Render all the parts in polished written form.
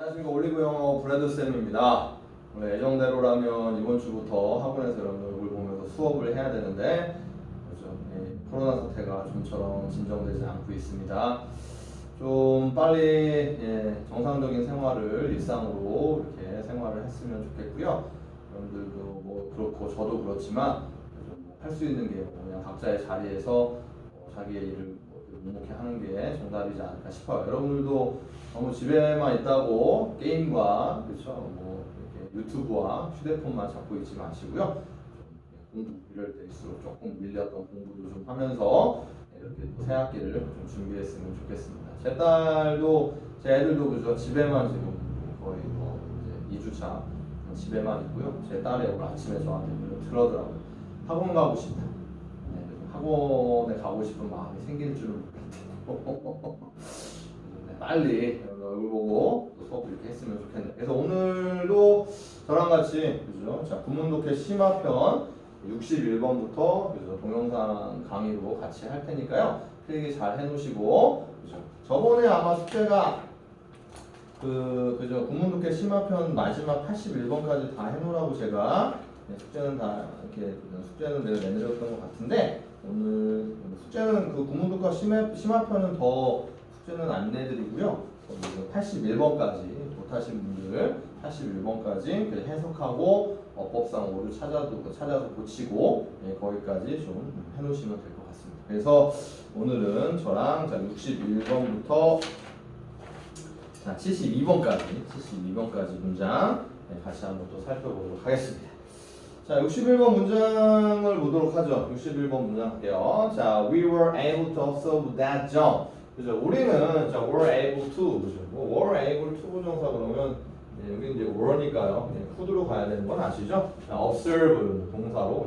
안녕하십니까. 올리브 영어 브래드 쌤입니다. 원래 예정대로라면 이번 주부터 학원에서 여러분들 얼굴 보면서 수업을 해야 되는데 그렇죠? 코로나 사태가 좀처럼 진정되지 않고 있습니다. 좀 빨리 정상적인 생활을 일상으로 이렇게 생활을 했으면 좋겠고요. 여러분들도 뭐 그렇고 저도 그렇지만 할 수 있는 게 그냥 각자의 자리에서 자기의 일을 묵묵히 하는 게 정답이지 않을까 싶어요. 여러분들도 너무 집에만 있다고 게임과 그렇죠? 뭐 이렇게 유튜브와 휴대폰만 잡고 있지 마시고요. 공부 이럴 때일수록 조금 밀렸던 공부도 좀 하면서 이렇게 새 학기를 좀 준비했으면 좋겠습니다. 제 애들도 그죠? 집에만 지금 거의 뭐 이제 2주차 집에만 있고요. 제 딸이 오늘 아침에 저한테 그러더라고요. 학원 가고 싶다. 학원에 가고 싶은 마음이 생길 줄은 몰랐고 빨리 얼굴 보고 수업 이렇게 했으면 좋겠네요. 그래서 오늘도 저랑 같이 그죠? 자, 구문독해 심화편 61번부터 그죠? 동영상 강의로 같이 할 테니까요. 필기 잘 해놓으시고 그죠? 저번에 아마 숙제가 그죠? 구문독해 심화편 마지막 81번까지 다 해놓으라고 제가 숙제는 다 이렇게 숙제는 내가 내드렸던 것 같은데 오늘 숙제는 그 구문독해 심화편은 더 숙제는 안 내드리고요. 81번까지 못하신 분들 81번까지 해석하고 어법상 오류 찾아서 고치고 거기까지 좀 해놓으시면 될 것 같습니다. 그래서 오늘은 저랑 61번부터 72번까지 문장 같이 한번 또 살펴보도록 하겠습니다. 자, 61번 문장을 보도록 하죠. 61번 문장 할게요. 자, we were able to observe that jump. 그죠? 우리는 자, were able to 그죠? 뭐 were able to 부정사 그러면 여기 이제 were니까요. could로 가야 되는 건 아시죠? 자, observe 동사로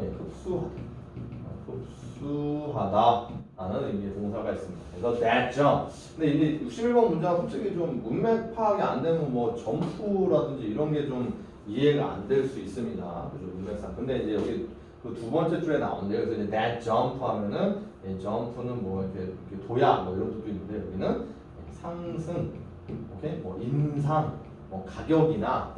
흡수하다 라는 의미의 동사가 있습니다. 그래서 that jump. 근데 이제 61번 문장 솔직히 좀 문맥 파악이 안 되면 뭐 점프라든지 이런 게 좀 이해가 안 될 수 있습니다. 그죠? 문맥상. 근데 이제 여기 그 두 번째 줄에 나온대요. 그래서 이제 that jump 하면은 jump는 뭐 이렇게 도약 뭐 이런 뜻도 있는데 여기는 상승, 오케이? 뭐 인상, 뭐 가격이나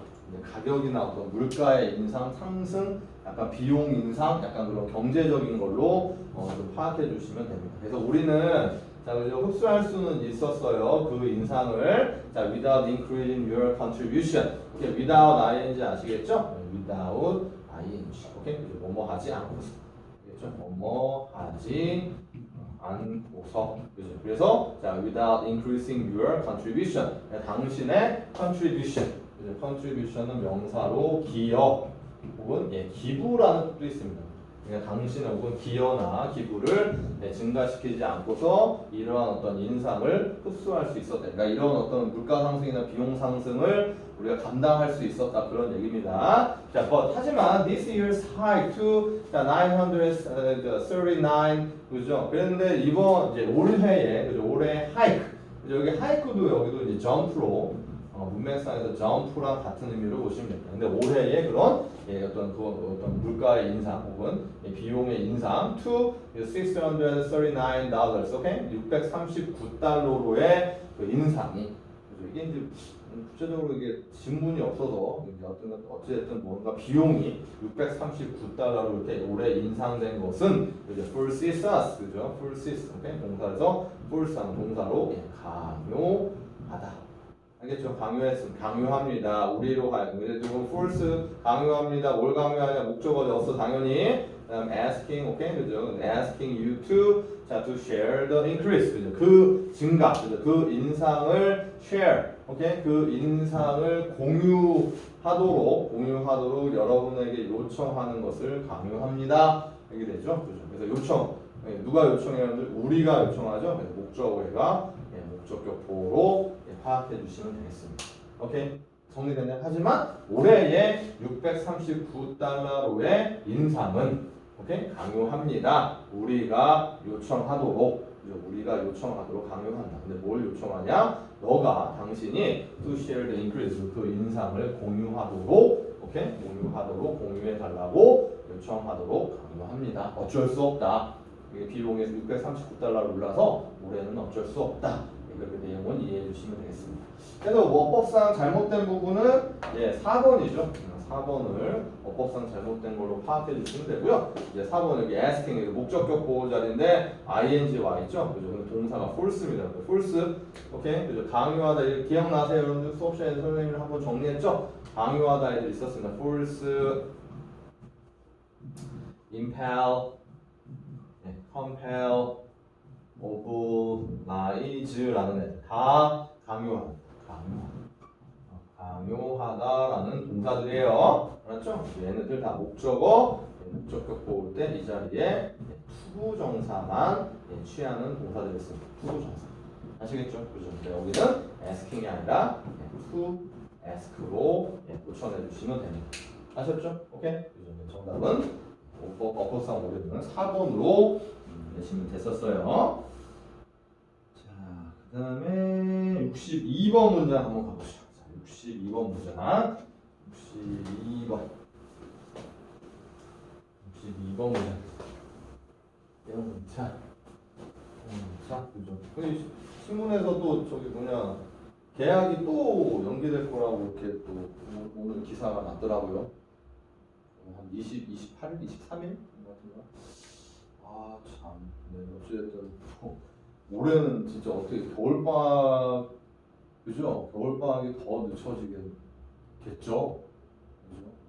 어떤 물가의 인상, 상승, 약간 비용 인상, 약간 그런 경제적인 걸로 좀 파악해 주시면 됩니다. 그래서 우리는 자, 그죠? 흡수할 수는 있었어요. 그 인상을. 자, without increasing your contribution. 오케이, without ing 아시겠죠? without ing. 오케이, 뭐뭐 하지 않고서. 알겠죠? 뭐뭐 하지 않고서. 그죠? 그래서 자, without increasing your contribution. 당신의 contribution. 그죠? contribution은 명사로 기여 혹은 기부라는 뜻도 있습니다. 그러니까 당신의 혹은 기여나 기부를 증가시키지 않고서 이러한 어떤 인상을 흡수할 수 있었다. 그러니까 이런 어떤 물가 상승이나 비용 상승을 우리가 감당할 수 있었다 그런 얘기입니다. 자, 하지만 this year's hike to 939 그죠? 그런데 이번 이제 올해에 그죠? 올해 hike 그죠? 여기 hike도 여기도 이제 jump로 문맥상에서 jump랑 같은 의미로 보시면 됩니다. 근데 올해의 그런 어떤 물가의 인상 혹은 비용의 인상 to $639, 오케이? 639달러로의 그 인상이 이게 이제 구체적으로 이게 지문이 없어서 어쨌든 뭔가 비용이 639달러로 이렇게 올해 인상된 것은 이제 versus us 그죠? versus 오케이? 동사에서 versus 동사로 강요하다. 알겠죠? 강요합니다. 우리로 가요. 근데 지금 force 강요합니다. 뭘 강요하냐? 목적어였어 당연히. 그다음 asking, 오케이, 그죠? asking you to share the increase, 그죠? 그 증가, 그죠? 그 인상을 share, 오케이, 그 인상을 공유하도록 여러분에게 요청하는 것을 강요합니다. 이게 되죠, 그죠? 그래서 요청, 누가 요청해요? 우리가 요청하죠. 그래서 목적어가 목적격보로 파악해 주시면 되겠습니다. 오케이? 정리됐나요? 하지만 올해의 639달러로의 인상은 오케이? 강요합니다. 우리가 요청하도록 강요한다. 근데 뭘 요청하냐? 당신이 to share the increase 그 인상을 공유하도록 오케이? 공유해 달라고 요청하도록 강요합니다. 어쩔 수 없다. 이게 비용에서 639달러를 올라서 올해는 어쩔 수 없다. 그 내용은 이해해 주시면 되겠습니다. 그래서 어법상 잘못된 부분은 4번이죠. 4번을 어법상 잘못된 걸로 파악해 주시면 되고요. 이제 4번 여기 asking 목적격 보호 자리인데 ing 와 있죠. 그죠? 근데 동사가 false입니다. false. 오케이. 그죠? 강요하다 기억나세요? 여러분들 수업 시간에 선생님을 한번 정리했죠? 강요하다 애들 있었습니다. false, impel, compel, oblige라는 애들 다 강요하다라는 동사들이에요. 알았죠? 얘네들 다 목적격 보호일 때 이 자리에 투부정사만 취하는 동사들이 있습니다. 투부정사. 아시겠죠? 그죠? 여기는 asking이 아니라 to ask로 고쳐내 주시면 됩니다. 아셨죠? 오케이? 그죠? 정답은 어법상 오류는 4번으로 내시면 됐었어요. 자, 그 다음에 62번 문장 한번 가보시죠. 62번 문장. 62번 문장. 자, 그죠? 신문에서 또 저기 계약이 또 연기될 거라고 이렇게 또 오늘 기사가 났더라고요. 한 28일, 23일 같은가? 아, 참. 네, 어찌됐든 올해는 진짜 어떻게 겨울방학, 그죠? 겨울방학이 더 늦춰지겠죠? 그죠?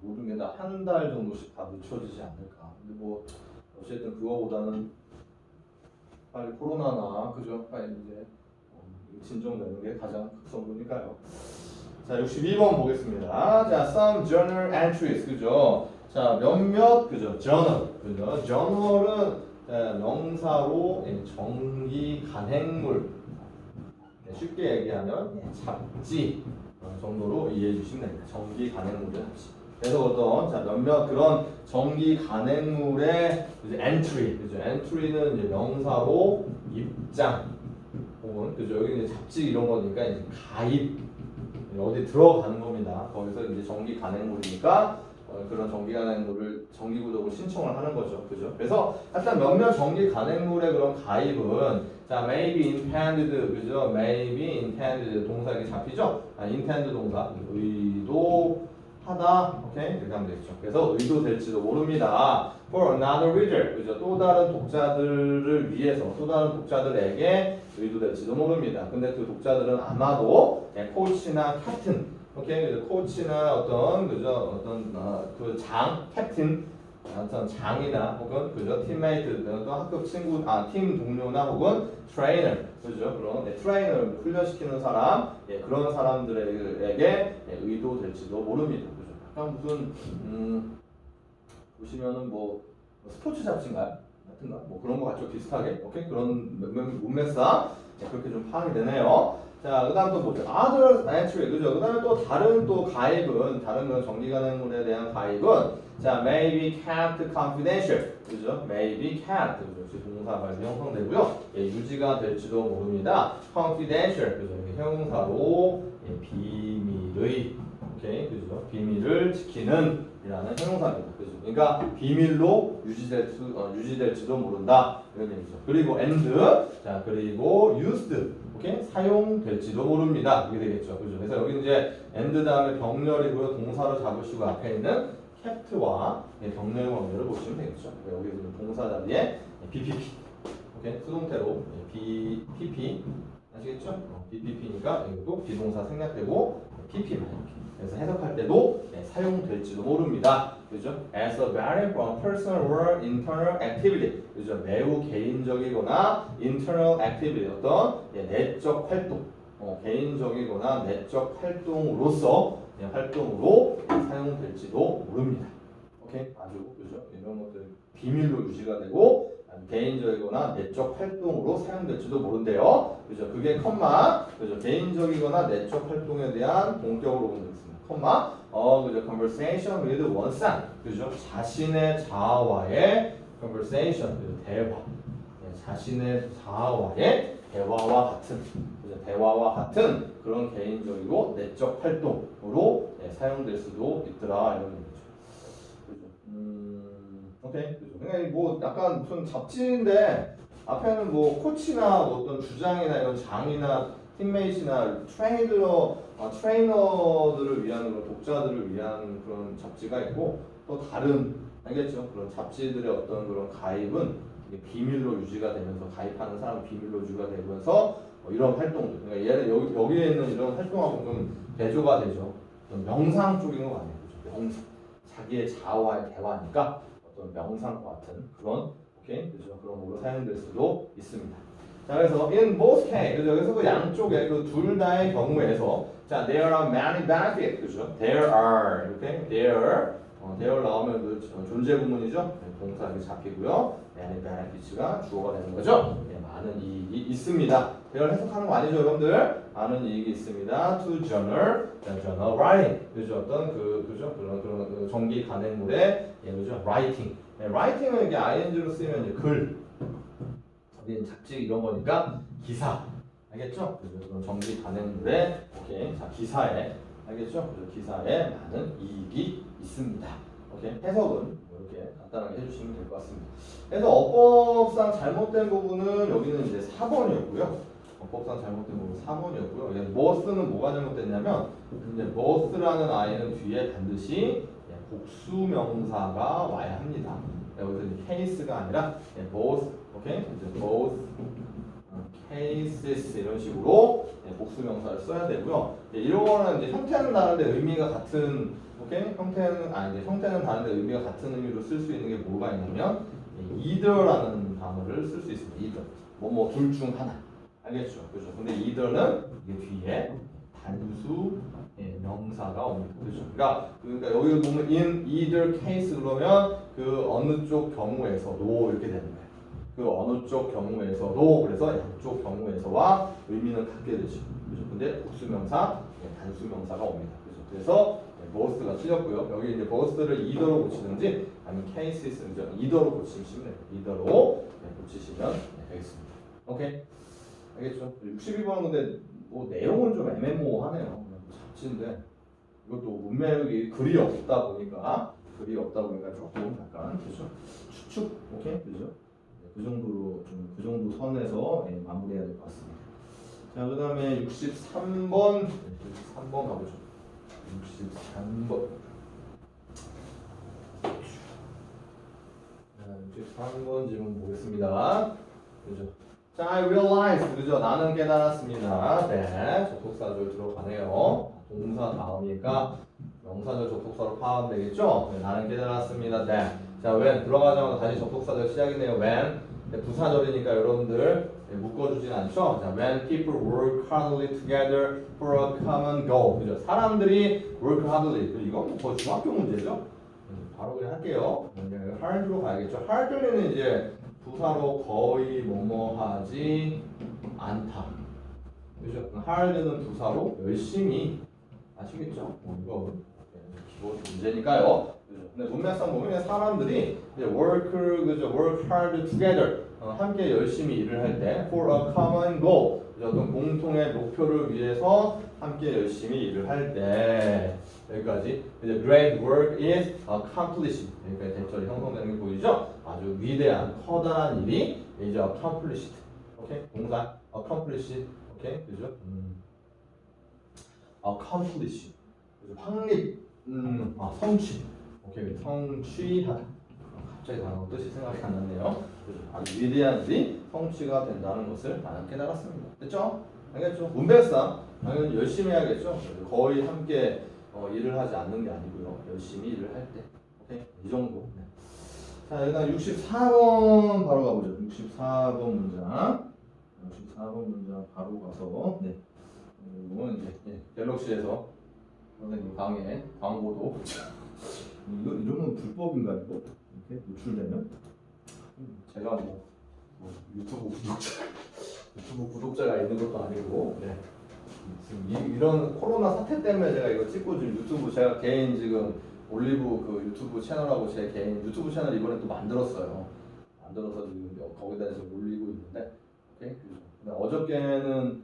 모든 게 다 한 달 정도씩 다 늦춰지지 않을까. 근데 뭐 어쨌든 그거보다는 빨리 코로나나 그죠? 빨리 이제 진정되는 게 가장 급선무니까요. 자, 62번 보겠습니다. 자, some journal entries, 그죠? 자, 몇몇, 그죠? journal, 그죠? journal은 명사로 정기 간행물, 쉽게 얘기하면 잡지 정도로 이해해 주시면 됩니다. 정기 간행물의 잡지. 그래서 어떤 몇몇 그런 정기 간행물의 entry, 그죠? entry는 이제 명사로 입장 혹은 그죠? 여기 이제 잡지 이런 거니까 이제 가입 어디 들어가는 겁니다. 거기서 이제 정기 간행물이니까 그런 정기 간행물을 정기 구독을 신청을 하는 거죠, 그죠? 그래서 일단 몇몇 정기 간행물의 그런 가입은 자 maybe intended, 그죠? maybe intended 동사에게 잡히죠? intend 동사 의도하다, 오케이 이렇게 하면 되겠죠. 그래서 의도될지도 모릅니다. For another reader, 그죠? 또 다른 독자들을 위해서, 또 다른 독자들에게 의도될지도 모릅니다. 근데 그 독자들은 아마도 코치나 캡틴, 오케이, 코치나 어떤 그죠? 그 캡틴, 어떤 장이나 혹은 그죠? 팀메이트, 또 학급 친구, 팀 동료나 혹은 트레이너, 그죠? 그런 트레이너를 훈련시키는 사람, 그런 사람들에게 의도될지도 모릅니다. 그죠? 약간 무슨 보시면은 뭐 스포츠 잡지인가요? 같은가? 뭐 그런 거 같죠? 비슷하게, 오케이? 그런 문맥상 그렇게 좀 파악이 되네요. 자, 그 다음 또 뭐죠? other entry, 그죠? 그 다음에 또 다른 또 가입은, 다른 그런 정기간행물에 대한 가입은, 자, may be kept confidential, 그죠? may be kept, 그죠? 동사 말이 형성되고요. 유지가 될지도 모릅니다. confidential, 그죠? 형용사로 비밀의, 오케이, 그죠? 비밀을 지키는 이라는 형용사입니다. 그죠? 그러니까 비밀로 유지될지도 모른다. 이런 얘기죠. 그리고 and, 자, 그리고 used, 오케이? 사용될지도 모릅니다. 이게 되겠죠. 그죠? 그래서 여기 이제 and 다음에 병렬이고요. 동사로 잡으시고 앞에 있는 kept와 병렬 관계를 보시면 되겠죠. 여기 있는 동사 자리에 BPP, 오케이? 수동태로 BPP, 아시겠죠? BPP니까 이것도 비동사 생략되고 PP만 이렇게. 그래서 해석할 때도 사용될지도 모릅니다. 그죠? As a very personal or internal activity. 그죠? 매우 개인적이거나 internal activity, 어떤 내적 활동, 개인적이거나 내적 활동으로서 활동으로 사용될지도 모릅니다. 오케이? 아주 그죠? 이런 것들 비밀로 유지가 되고 개인적이거나 내적 활동으로 사용될지도 모른대요. 그죠? 그게 컴마, 그죠? 개인적이거나 내적 활동에 대한 본격으로 보는 거 있습니다. 컴마, 그죠? conversation with oneself, 그죠? 자신의 자아와의 conversation, 그죠? 대화. 자신의 자아와의 대화와 같은, 그죠? 대화와 같은 그런 개인적이고 내적 활동으로 사용될 수도 있더라 이런 얘기죠. 오케이. 그러니까 뭐 약간 무슨 잡지인데 앞에는 뭐 코치나 뭐 어떤 주장이나 이런 장이나 팀메이트나 트레이너들을 위한 그런 독자들을 위한 그런 잡지가 있고 또 다른 알겠죠? 그런 잡지들의 어떤 그런 가입은 이게 비밀로 유지가 되면서 가입하는 사람은 비밀로 유지가 되면서 이런 활동들 그러니까 얘는 여기에 있는 이런 활동하고 좀 대조가 되죠. 어떤 명상 쪽인 거 아니에요? 그렇죠? 명상 자기의 자아와의 대화니까 어떤 명상과 같은 그런 오케이 그죠? 그런 걸로 사용될 수도 있습니다. 자 그래서 in both case 그죠? 그래서 그 양쪽에 그 둘 다의 경우에서 자 there are many benefits 그죠? there are 이렇게 there 나오면 그 존재 구문이죠? 동사 이렇게 잡히고요. many benefits가 주어가 되는 거죠. 네, 많은 이익이 있습니다. 이걸 해석하는 거 아니죠, 여러분들? 많은 이익이 있습니다. To journal writing 그죠? 어떤 그죠? 그런 그 정기 간행물의 그죠? writing writing은 이게 ing로 쓰이면 이제 글 여기 잡지 이런 거니까 기사 알겠죠? 그런 정기 간행물의 오케이 자 기사에 알겠죠? 그래서 기사에 많은 이익이 있습니다. 오케이 해석은 이렇게 간단하게 해주시면 될 것 같습니다. 그래서 어법상 잘못된 부분은 여기는 이제 4번이었고요. 어법상 잘못된 부분은 4번이었고요. 여기 must는 뭐가 잘못됐냐면 이제 must라는 아이는 뒤에 반드시 복수명사가 와야 합니다. 여기서 case가 아니라 must 오케이 이제 must cases 이런 식으로 복수명사를 써야 되고요. 이런 거는 이제 형태는 다른데 의미가 같은 오케이 형태는 다른데 의미가 같은 의미로 쓸 수 있는 게 뭐가 있냐면 either라는 단어를 쓸 수 있습니다. either 뭐 둘 중 하나 알겠죠? 그죠? 근데 either는 이게 뒤에 단수 명사가 옵니다. 그죠? 그러니까 여기 보면 in either case 그러면 그 어느 쪽 경우에서도 이렇게 되는 거예요. 그 어느 쪽 경우에서도 그래서 양쪽 경우에서와 의미는 같게 되죠. 그죠? 근데 복수명사, 단수명사가 옵니다. 그죠? 그래서 must가 틀렸고요. 여기 이제 must를 either로 고치든지 아니면 cases는 either로 고치시면 돼요. either로 고치시면 되겠습니다. 오케이? 알겠죠? 62번은 근데 뭐 내용은 좀 애매모호하네요. 잡지인데 이것도 문맥이 글이 없다 보니까 조금 약간 그죠? 추측 오케이 그죠? 그 정도로 좀 그 정도 선에서 마무리해야 될 것 같습니다. 자 그다음에 63번 가보죠. 63번 63번 질문 보겠습니다. 그죠? 자, I realized 그죠? 나는 깨달았습니다. 네, 접속사절 들어가네요. 동사 다음이니까 명사절 접속사로 포함되겠죠? 네, 나는 깨달았습니다. 네. 자, when 들어가자마자 다시 접속사절 시작이네요. when 네, 부사절이니까 여러분들 묶어주진 않죠? 자, when people work hardly together for a common goal. 그죠? 사람들이 work hardly. 이건 뭐 중학교 문제죠? 바로 그냥 할게요. hard로 가야겠죠? hardly는 이제 부사로 거의 뭐뭐하지 않다. 그죠? hard는 부사로 열심히 아시겠죠? 이거 기본 문제니까요. 근데 문맥상 보면 사람들이 이제 work hard together 함께 열심히 일을 할 때 for a common goal 어떤 공통의 목표를 위해서 함께 열심히 일을 할 때 여기까지 이제 great work is accomplished 여기까지 대절이 형성되는 게 보이죠? 아주 위대한 커다란 일이 이제 accomplished 오케이 동사 accomplished 오케이 그죠? accomplish 확립 성취 오케이 성취하다 갑자기 단어 뜻이 생각이 안 났네요. 아주 위대한 일이 성취가 된다는 것을 나는 깨달았습니다. 됐죠? 알겠죠? 문맥상 당연히 열심히 해야겠죠? 거의 함께 일을 하지 않는 게 아니고요. 열심히 일을 할 때 오케이 이 정도. 네. 자 일단 64번 바로 가보죠. 64번 문장 바로 가서 네. 이건 이제 갤럭시에서 선생님 강의 광고도 이거 이러면 불법인가 이거? 이렇게 노출되면? 제가 뭐 유튜브 구독자가 있는 것도 아니고 네. 지금 이런 코로나 사태 때문에 제가 이거 찍고 지금 유튜브 제가 개인 지금 올리브 그 유튜브 채널하고 제 개인 유튜브 채널 이번에 또 만들었어요. 만들어서 지금 거기다 지금 올리고 있는데 오케이? 근데 어저께는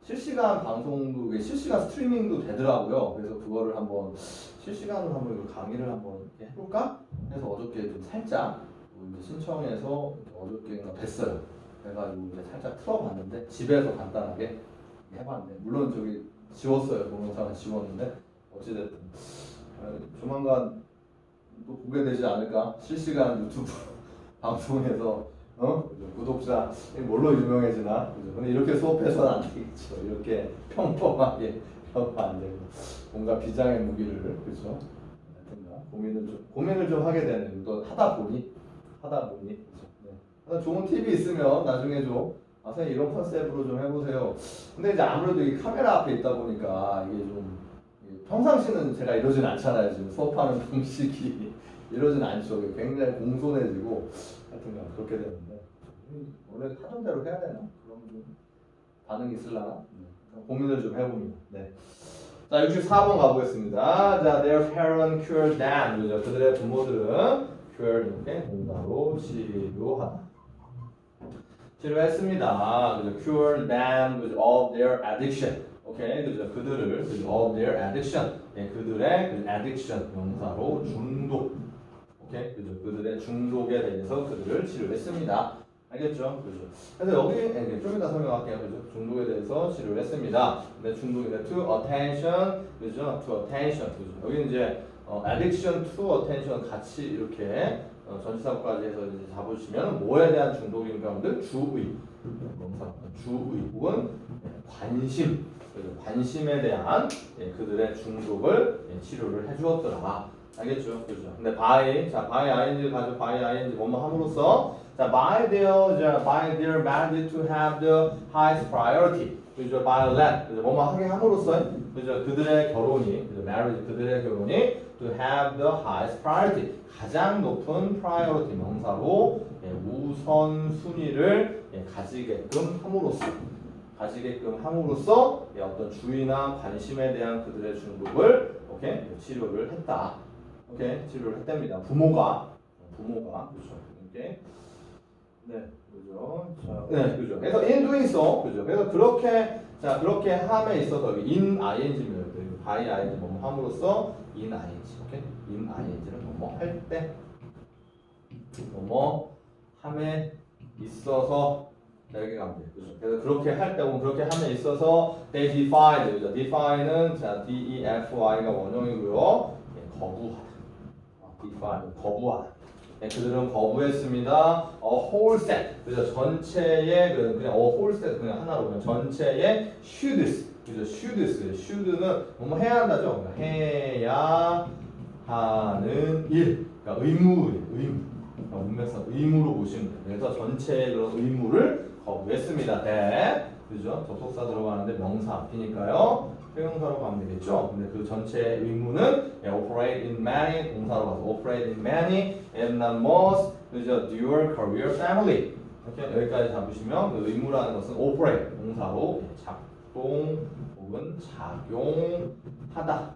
실시간 방송도 실시간 스트리밍도 되더라고요. 그래서 그거를 한번 실시간으로 한번 강의를 한번 이렇게 해볼까 해서 어저께 좀 살짝 이제 신청해서 어저께인가 뵀어요. 그래가지고 이제 살짝 틀어봤는데 집에서 간단하게 해봤는데 물론 저기 지웠어요. 동영상은 지웠는데 어찌됐든 조만간 또 보게 되지 않을까? 실시간 유튜브 방송에서 구독자 뭘로 유명해지나? 그죠? 근데 이렇게 수업해서는 안 되겠죠. 이렇게 평범하게 하면 안 되고 뭔가 비장의 무기를 그죠? 고민을 좀 하게 되는 또 하다 보니 그죠? 네. 좋은 팁이 있으면 나중에 좀 선생님 이런 컨셉으로 좀 해보세요. 근데 이제 아무래도 이 카메라 앞에 있다 보니까 이게 좀 평상시는 제가 이러진 않잖아요. 지금 수업하는 방식이 이러진 않죠. 굉장히 공손해지고 하여튼 그렇게 되는데 원래 하던 대로 해야 되나? 그럼 좀 반응이 있을라나? 고민을 좀 해봅니다. 네. 자, 64번 가보겠습니다. 자, their parent cured them. 그죠? 그들의 부모들은 cured 이렇게 공사로 치료했습니다. 그죠? cured them 그죠? of their addiction. 오케이, 그죠? 그들을 그죠? of their addiction. 예, 그들의 그 addiction 명사로 중독. 오케이, 그죠? 그들의 중독에 대해서 그들을 치료했습니다. 알겠죠? 그죠? 그래서 여기 좀 이따 설명할게요. 그죠? 중독에 대해서 치료를 했습니다. 근데 중독인데 to attention, 그죠? to attention, 그죠? 여기 이제 addiction to attention 같이 이렇게 전치사까지 해서 이제 잡으시면 뭐에 대한 중독인가 하면 주의, 주의 혹은 관심, 그죠? 관심에 대한 그들의 중독을 치료를 해주었더라. 알겠죠? 그죠? 근데 by ing 가지고 by ing 뭐뭐 함으로써 자, by their marriage to have the highest priority. 그죠? by that. 그죠? 뭐뭐 하게 함으로써 그죠? 그들의 결혼이 그죠? marriage 그들의 결혼이 to have the highest priority. 가장 높은 priority 명사로 우선 순위를 가지게끔 함으로써 어떤 주의나 관심에 대한 그들의 중독을 치료를 했다. 치료를 했답니다. 부모가 그렇죠. 오케이. 네, 그죠. 자, 네, 그죠. 그래서 in doing so, 그죠. 그래서 그렇게 함에 있어서 여기 in ing입니다. by ing 뭐뭐 함으로써 in ing, 오케이. in ing는 뭐뭐 할 때, 뭐뭐 함에 있어서 여기 가면 돼요. 그죠. 그래서 그렇게 할 때, 그렇게 함에 있어서 they defied, 그죠. defy는 자 defy가 원형이고요. 거부하다. 네, 그들은 거부했습니다. whole set, 그죠? 전체의 그냥 whole set 그냥 하나로 그냥 전체의 shoulds, 그죠? should는 뭐뭐 해야 한다죠? 그러니까 해야 하는 일, 그러니까 의무. 문맥상 의무로 보시면 돼요. 그래서 전체의 그런 의무를 거부했습니다. 그죠? 접속사 들어가는데 명사 앞이니까요. 형용사로 가면 되겠죠. 근데 그 전체 의무는 operate in many 동사로 가서 operate in many and not most 그죠? dual career family. 이렇게 여기까지 잡으시면 그 의무라는 것은 operate 동사로 작동 혹은 작용하다.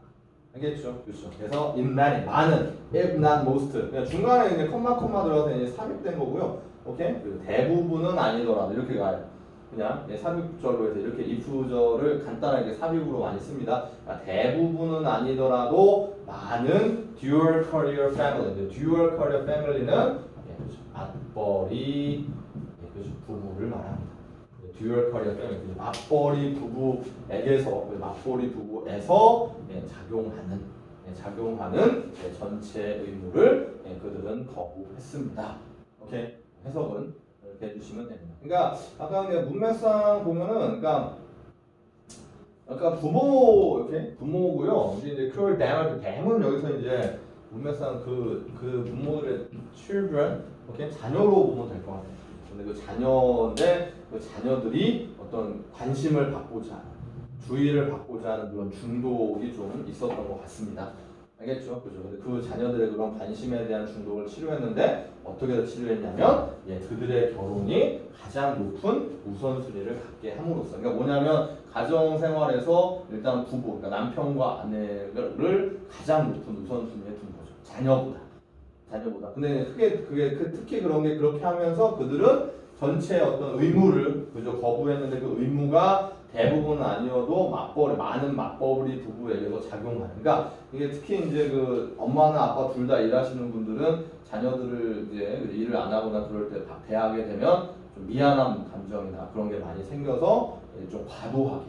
알겠죠? 그렇죠. 그래서 in many 많은 if not most 그냥 중간에 이제 콤마 들어가서 이제 삽입된 거고요. 오케이? 그리고 대부분은 아니더라도 이렇게 가요. 그냥 삽입절로 해서 이렇게 if절을 간단하게 삽입으로 많이 씁니다. 그러니까 대부분은 아니더라도 많은 dual career family. dual career family는 맞벌이 부부를 말합니다. dual career family 맞벌이 부부에서 작용하는 전체 의무를 그들은 거부했습니다. 오케이, 해석은 이렇게 해주시면 됩니다. 그러니까 아까 문맥상 보면은 그러니까 아까 부모고요. 이제 cured them 댐은 여기서 이제 문맥상 그 부모들의 children 자녀로 보면 될 것 같아요. 근데 그 자녀인데 그 자녀들이 어떤 관심을 받고자 하는 주의를 받고자 하는 그런 중독이 좀 있었던 것 같습니다. 알겠죠? 그죠? 근데 그 자녀들의 그런 관심에 대한 중독을 치료했는데 어떻게 치료했냐면 그들의 결혼이 가장 높은 우선순위를 갖게 함으로써 그러니까 뭐냐면 가정생활에서 일단 부부, 그러니까 남편과 아내를 가장 높은 우선순위에 둔 거죠. 자녀보다. 근데 특히 그런 게 그렇게 하면서 그들은 전체 어떤 의무를 그죠 거부했는데 그 의무가 대부분은 아니어도 많은 맞벌이 부부에게서 작용하는. 그러니까 이게 특히 이제 그 엄마나 아빠 둘 다 일하시는 분들은 자녀들을 이제 일을 안 하거나 그럴 때 대하게 되면 좀 미안한 감정이나 그런 게 많이 생겨서 좀 과도하게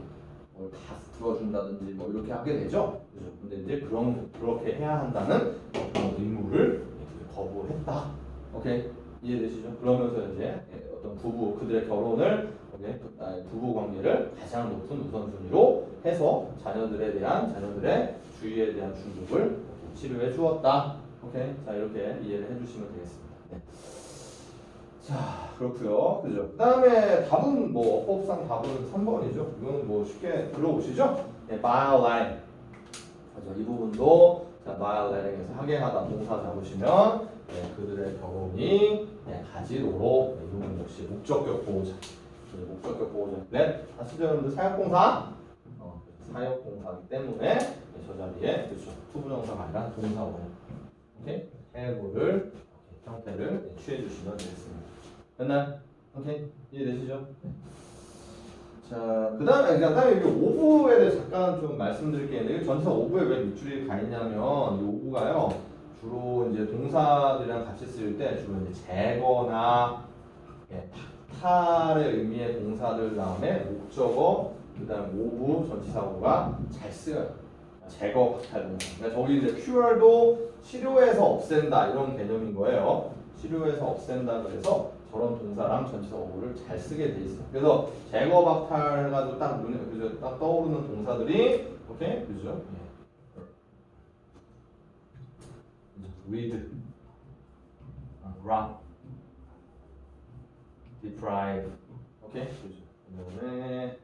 뭘 다 들어준다든지 뭐 이렇게 하게 되죠. 그죠? 근데 이제 그렇게 해야 한다는 그런 의무를 거부했다. 오케이, 이해되시죠? 그러면서 이제 어떤 부부 그들의 결혼을 부부 관계를 가장 높은 우선순위로 해서 자녀들의 주의에 대한 충족을 치료해 주었다. 오케이, 자 이렇게 이해를 해주시면 되겠습니다. 네. 자, 그렇고요. 그죠? 그다음에 답은 뭐 어법상 답은 3번이죠. 이거는 뭐 쉽게 들어오시죠? 네, violate. 그죠? 이 부분도 자, violating에서 하행하다 동사 잡으시면 네, 그들의 결혼이 네, 가지도록 이 부분 역시 목적격 보호자. 목적격 보호자. 네, 아시죠, 여러분들? 사역동사. 사역동사이기 때문에 네, 저 자리에 그렇죠. 투부정사가 아니라 동사 원형. 오케이, 해부를 형태를 취해 주시면 되겠습니다. 됐나요? 오케이, 이해되시죠? 자, 그다음에 여기 오브에 대해서 잠깐 좀 말씀드릴 게 있는데, 전체 오브에 왜 밑줄이 가 있냐면, 이 오브가요 주로 이제 동사들이랑 같이 쓸 때 주로 이제 제거나 박탈의 의미의 동사들 다음에 목적어, 그다음 오브 전치사고가 잘 쓰여요. 제거, 박탈 동사. 그러니까 저기 이제 cure도 치료해서 없앤다 이런 개념인 거예요. 치료해서 없앤다 그래서 저런 동사랑 전치사 오브를 잘 쓰게 돼 있어요. 그래서 제거, 박탈 해가지고 딱 눈에 그죠? 딱 떠오르는 동사들이 오케이 그죠? rid, rob, deprive, 오케이 그죠? 그다음에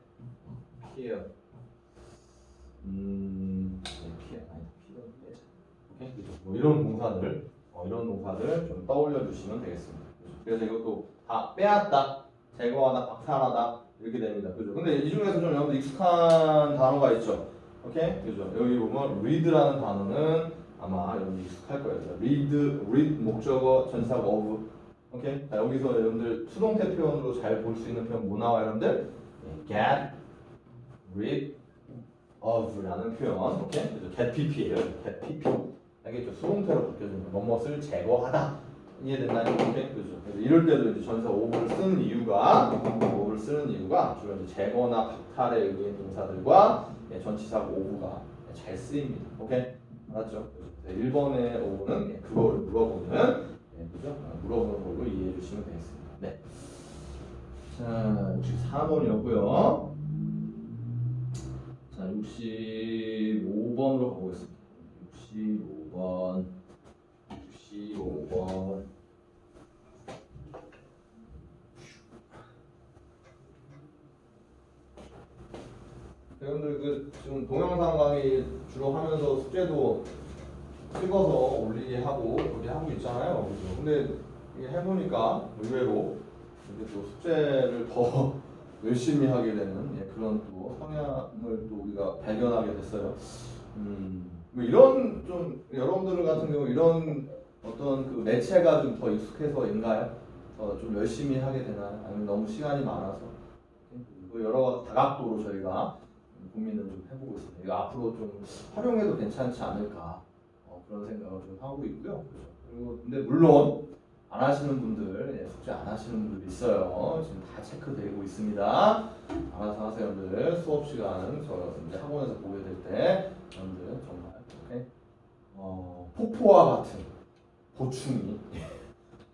kill, kill 아니 kill 빼자. 오케이 그죠? 뭐 이런 동사들 좀 떠올려 주시면 되겠습니다. 그죠? 그래서 이것도 다 빼앗다, 제거하다, 박탈하다 이렇게 됩니다. 그죠? 근데 이 중에서 좀 여러분 익숙한 단어가 있죠. 오케이 그죠? 여기 보면 read라는 단어는 아마 여러분들 익숙할 거예요. read 목적어 전치사가 of. 오케이? 자, 여기서 여러분들 수동태 표현으로 잘 볼 수 있는 표현 뭐 나와요, 여러분들? get rid of라는 표현. 오케이? 그래서 get pp예요. get pp. 알겠죠? 수동태로 바뀌어집니다. 뭐뭇을 제거하다. 이해됐나요? 오케이? 그죠? 그래서 이럴 때도 이제 전치사 of를 쓰는 이유가 주로 이제 제거나 박탈의 의미의 동사들과 전치사 of가 잘 쓰입니다. 오케이? 알았죠? 1번의 오브는 그거를 물어보는 그죠? 물어보는 걸로 이해해 주시면 되겠습니다. 네. 자, 64번이었고요. 자, 65번으로 가보겠습니다. 65번. 여러분들 그 지금 동영상 강의 주로 하면서 숙제도 찍어서 올리게 하고 그렇게 하고 있잖아요. 그죠? 근데 이게 해보니까 의외로 이게 또 숙제를 더 열심히 하게 되는 그런 또 성향을 또 우리가 발견하게 됐어요. 뭐 이런 좀 여러분들 같은 경우 이런 어떤 그 매체가 좀 더 익숙해서인가요? 더 좀 열심히 하게 되나요? 아니면 너무 시간이 많아서 여러 다각도로 저희가 고민을 좀 해보고 있습니다. 이거 앞으로 좀 활용해도 괜찮지 않을까 그런 생각을 좀 하고 있고요. 그리고 근데 물론 안 하시는 분들, 숙제 안 하시는 분들 있어요. 지금 다 체크되고 있습니다. 알아서 하세요, 여러분들. 수업 시간 저 이제 학원에서 보게 될 때 여러분들 정말 이렇게 폭포와 같은 보충이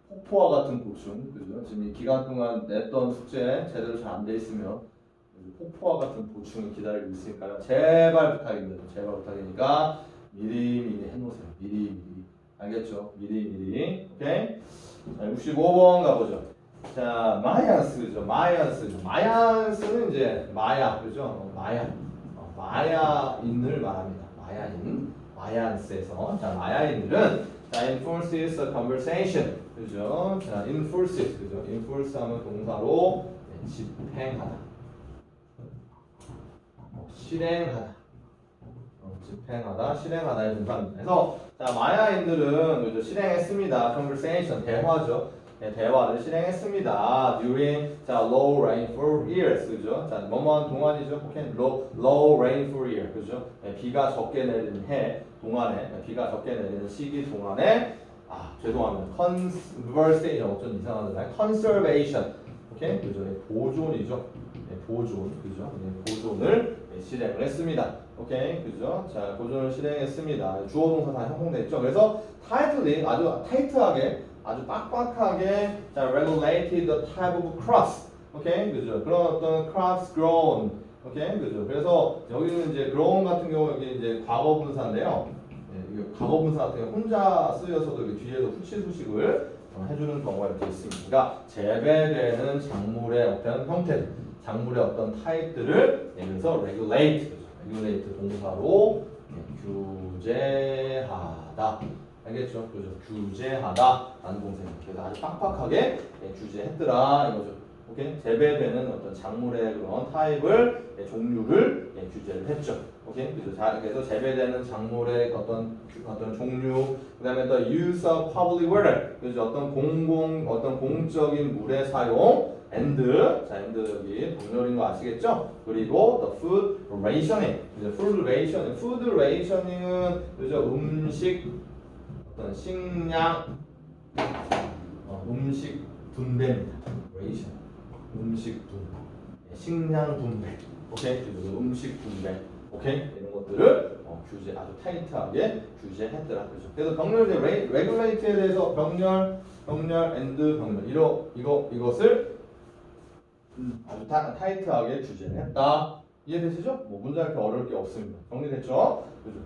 폭포와 같은 보충, 그죠? 지금 이 기간 동안 냈던 숙제 제대로 잘 안 돼 있으면 폭포와 같은 보충이 기다리고 있으니까요. 제발 부탁입니다. 제발 부탁이니까 미리 해놓으세요. 미리. 알겠죠? 미리. 오케이? 자, 65번 가보죠. 자, 마이안스죠. 마이안스는 이제 마야, 그죠? 마야인을 말합니다. 마이안스에서. 자, 마야인들은 자, enforces a conversation. 그죠? 자, enforces. 그죠? enforce 하면 동사로 집행하다. 실행하다의 동사입니다. 그래서 자 마야인들은 그죠? 실행했습니다. conversation 대화죠. 대화를 실행했습니다. during 자 low rainfall years 그죠? 자 뭐뭐한 동안이죠. 오케이 low rainfall year 그죠? 비가 적게 내리는 해 동안에 비가 적게 내리는 시기 동안에 죄송합니다. conversation 어쩐 이상하더라. conservation 오케이 그죠? 보존이죠. 보존 그죠? 보존을 실행을 했습니다. 오케이, 그죠? 자, 고전을 실행했습니다. 주어 동사 다 형성됐죠? 그래서 tightly, 아주 타이트하게, 아주 빡빡하게, 자, regulated the type of crops. 오케이, 그죠? 그런 어떤 crops grown. 오케이, 그죠? 그래서 여기는 이제 grown 같은 경우 이게 이제 과거 분사인데요. 이게 과거 분사 같은 경우 혼자 쓰여서도 이렇게 뒤에서 후치수식을 해주는 경우가 이렇게 있습니다. 그러니까 재배되는 작물의 어떤 형태, 작물의 어떤 타입들을 그래서 regulate, regulate 동사로 규제하다. 알겠죠? 그죠? 규제하다라는 동사입니다. 그래서 아주 빡빡하게 규제했더라 이거죠. 오케이? 재배되는 어떤 작물의 그런 타입을 종류를 규제를 했죠. 오케이? 그래서 재배되는 작물의 어떤 종류, 그다음에 the use of public water, 그죠? 어떤 공적인 물의 사용, and 여기 동렬인 거 아시겠죠? 그리고 the food rationing, 그죠? food rationing은 그죠? 음식 어떤 식량, 음식 분배입니다. ration, 음식 분배, 식량 분배. 오케이, 그리고 음식 분배. 오케이, 이런 것들을 규제 아주 타이트하게 규제했더라. 그죠? 그래서 병렬 이제 regulate에 대해서 병렬 and 병렬 이것을 아주 타이트하게 규제를 했다. 이해되시죠? 뭐 문장 이렇게 어려울 게 없습니다. 정리됐죠? 그죠?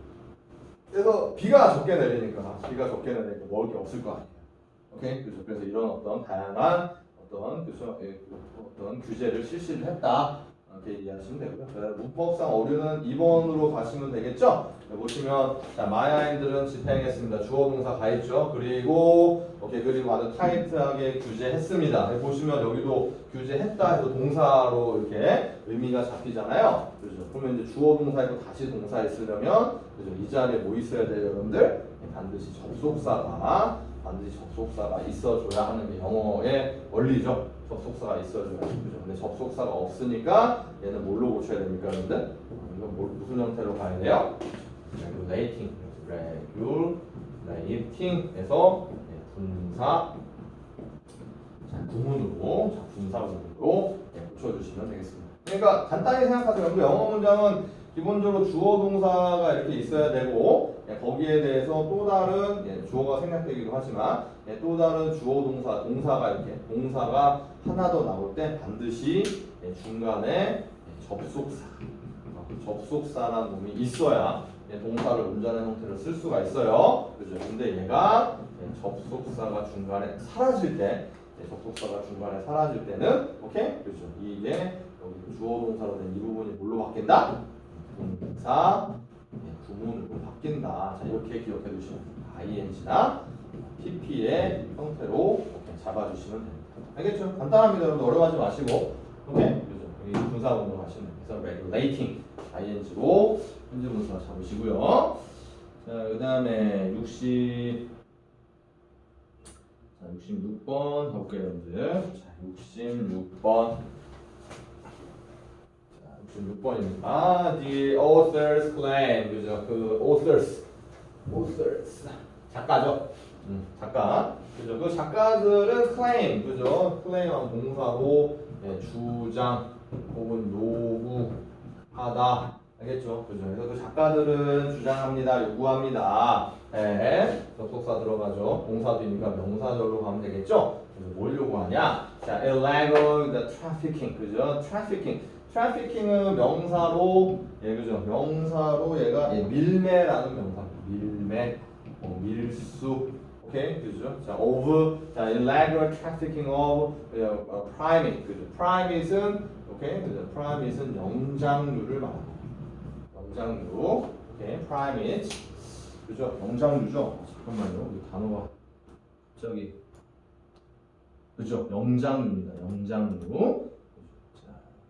그래서 비가 적게 내리니까 먹을 게 없을 거 아니에요. 오케이, 그죠? 그래서 이런 어떤 다양한 어떤 규제를 실시를 했다. 이렇게 이해하시면 되고요. 문법상 어류는 2번으로 가시면 되겠죠? 보시면 자, 마야인들은 집행했습니다. 주어 동사 가 있죠. 그리고 그리고 아주 타이트하게 규제했습니다. 보시면 여기도 규제했다 해서 동사로 이렇게 의미가 잡히잖아요. 그죠? 그러면 이제 주어 동사 있고 다시 동사 있으려면 그죠? 이 자리에 뭐 있어야 돼요, 여러분들? 반드시 접속사가 있어줘야 하는 게 영어의 원리죠. 접속사가 있어줘야 그죠? 근데 접속사가 없으니까 얘는 뭘로 고쳐야 됩니까, 여러분들? 이건 무슨 형태로 가야 돼요? regulating에서 분사 구문으로 고쳐주시면 되겠습니다. 그러니까 간단히 생각하세요. 영어 문장은 기본적으로 주어 동사가 이렇게 있어야 되고 거기에 대해서 또 다른 주어가 생략되기도 하지만 또 다른 주어 동사가 이렇게 동사가 하나 더 나올 때 반드시 중간에 접속사라는 놈이 있어야 동사를 운전의 형태를 쓸 수가 있어요. 그죠? 근데 얘가 접속사가 중간에 사라질 때 때는 오케이? 그죠? 이게 여기 주어 동사로 된 이 부분이 뭘로 바뀐다? 동사 구문으로 바뀐다. 자, 이렇게 기억해 두시면 ing나 pp의 형태로 이렇게 잡아주시면 됩니다. 알겠죠? 간단합니다. 여러분 어려워하지 마시고 오케이? 그죠? 여기 분사 구문으로 하시면 돼요. 그래서 regulating ing로 현재 분사 잡으시고요. 자, 그 다음에 66번 가볼게요, 여러분들. 자, 66번. 66번입니다. The author's claim. 그죠? 그 authors. 작가죠. 작가. 그죠? 그 작가들은 claim. 그죠? claim한 동사로 주장 혹은 요구하다. 알겠죠? 그죠? 그래서 그 작가들은 주장합니다. 요구합니다. 접속사 들어가죠. 동사도니까 명사절로 가면 되겠죠? 그래서 뭘 요구하냐? 자, illegal the trafficking. 그죠? 트래피킹은 명사로 그죠? 명사로 얘가 밀매라는 명사. 밀매, 밀수. 오케이, 그죠? 자, illegal trafficking of primate. 그죠? primate은 오케이, 그죠? primate은 영장류를 말합니다. 영장류. 오케이, primate. 그죠? 영장류죠? 잠깐만요. 이 단어가 갑자기 그죠? 영장류입니다. 영장류.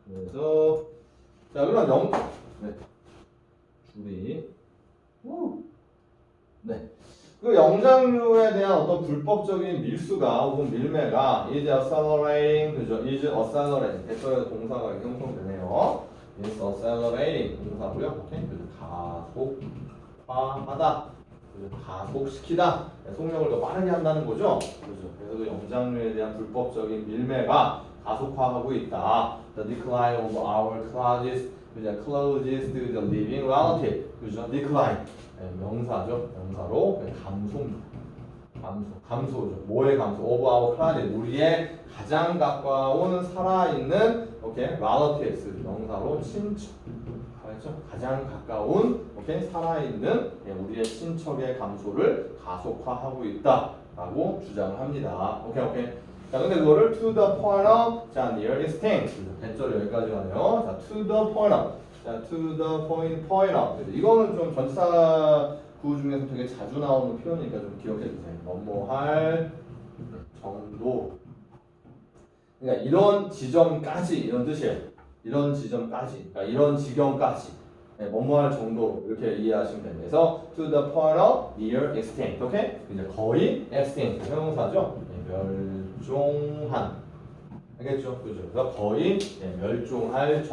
그래서 자 그럼 줄이 그 영장류에 대한 어떤 불법적인 밀수가 혹은 밀매가 is accelerating 그죠? is accelerating 됐어요. 동사가 형성되네요. is accelerating 동사고요. 오케이, 그죠? 가속화하다, 그죠? 가속시키다, 속력을 더 빠르게 한다는 거죠. 그죠? 그래서 그 영장류에 대한 불법적인 밀매가 가속화하고 있다. The decline of our classes 그죠? closest to the living relative. 그죠? decline. 네, 명사죠. 명사로 감소입니다. 감소죠. 뭐의 감소? of our closest. 우리의 가장 가까운 살아있는 오케이 relatives. 명사로 친척. 알겠죠? 가장 가까운 오케이 살아있는 우리의 친척의 감소를 가속화하고 있다라고 주장을 합니다. 오케이. 자, 근데 그거를 to the point of 자 near extinct. 대절 여기까지 가네요. 자, to the point of 자, to the point of. 이거는 좀 전치사 구호 중에서 되게 자주 나오는 표현이니까 좀 기억해 주세요. 뭐할 정도. 그러니까 이런 지점까지 이런 뜻이에요. 이런 지점까지, 그러니까 이런 지경까지 뭐뭐할 정도 이렇게 이해하시면 됩니다. 그래서 to the point of near extinct, 오케이? 이제 거의 extinct 형용사죠. 멸종한, 알겠죠? 그죠? 그래서 거의 멸종할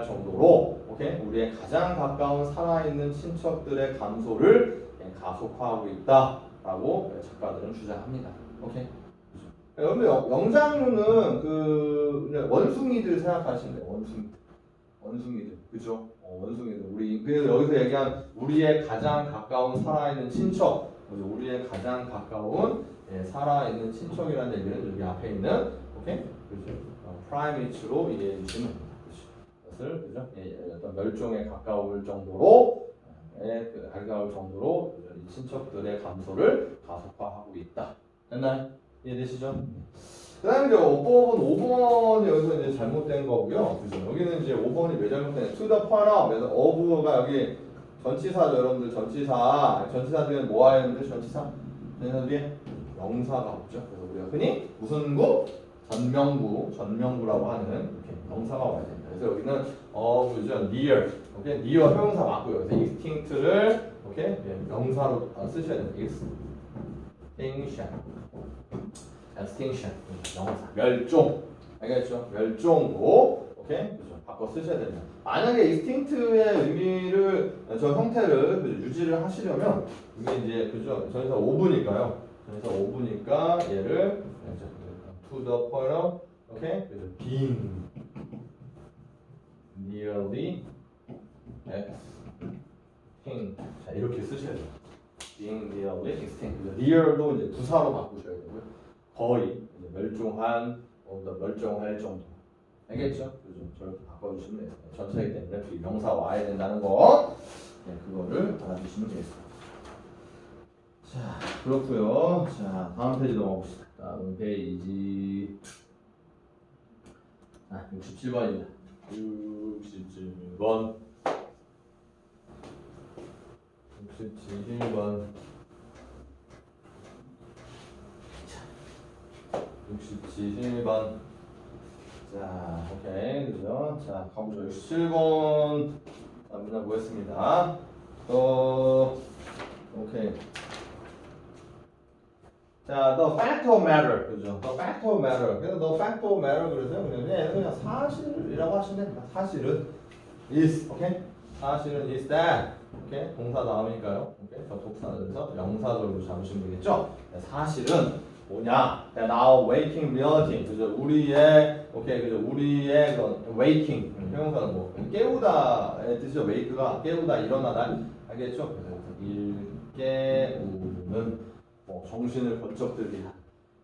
정도로, 오케이? 우리의 가장 가까운 살아있는 친척들의 감소를 가속화하고 있다라고 작가들은 주장합니다. 오케이? 여러분 영장류는 그 원숭이들 생각하시면 돼요. 원숭이들, 그죠? 원숭이들. 우리 그래서 여기서 얘기한 우리의 가장 가까운 살아있는 친척, 그죠? 우리의 가장 가까운 살아있는 친척이라는 얘기는 여기 앞에 있는 오케이, 그죠? 프라이메이츠로 이해해 주시면 됩니다. 그것을 그죠? 어떤 멸종에 가까울 정도로, 이 친척들의 감소를 가속화하고 있다. 됐나요? 이해되시죠? 그 다음에 이제 5번은 여기서 이제 잘못된 거고요. 그죠? 여기는 이제 5번이 왜 잘못된? to the point of. 그래서 of가 여기 전치사죠, 여러분들. 전치사 뒤에는 뭐 와야 되는데, 전치사 뒤에 명사가 없죠. 그래서 우리가 흔히 무슨 구? 전명구라고 하는 이렇게 명사가 와야 됩니다. 그래서 여기는 그죠? near. 오케이? near 형용사 맞고요. 그래서 extinct를 오케이? 명사로 쓰셔야 됩니다. extinction 명사 멸종, 알겠죠? 멸종으로 오케이 그죠? 바꿔 쓰셔야 됩니다. 만약에 extinct의 의미를 저 형태를 그죠? 유지를 하시려면 이게 이제 그죠? 전에서 5부니까요. 얘를 to the point of 오케이 그죠? being nearly extinct 자 이렇게 쓰셔야 돼요. being nearly extinct. near도 이제 부사로 바꾸셔야 되고요. 거의 멸종할 정도. 알겠죠? 그죠? 저렇게 바꿔주시면 돼요. 전체이기 때문에 그 명사 와야 된다는 거. 그거를 알아주시면 되겠습니다. 자, 그렇고요. 자, 다음 페이지 넘어봅시다. 다음 페이지 67번입니다. 67번. 67번. 자, 오케이. 그죠? 자, 가보죠. 67번. 문장 보겠습니다. 오케이. 자, the fact of matter. 그죠? the fact of matter. 그래서 the fact of matter 그래서 그냥 사실이라고 하시면 됩니다. 사실은 is. 오케이? 사실은 is that. 오케이? 동사 다음이니까요. 오케이? 저 독사에서 명사절로 잡으시면 되겠죠? 사실은 뭐냐? Now waking reality. 그죠? 우리의 오케이 그죠? 우리의 waking 형용사는 뭐 깨우다의 뜻이죠. wake가 깨우다 일어나다 알겠죠? 그래서 일깨우는 뭐 정신을 번쩍 들게 하는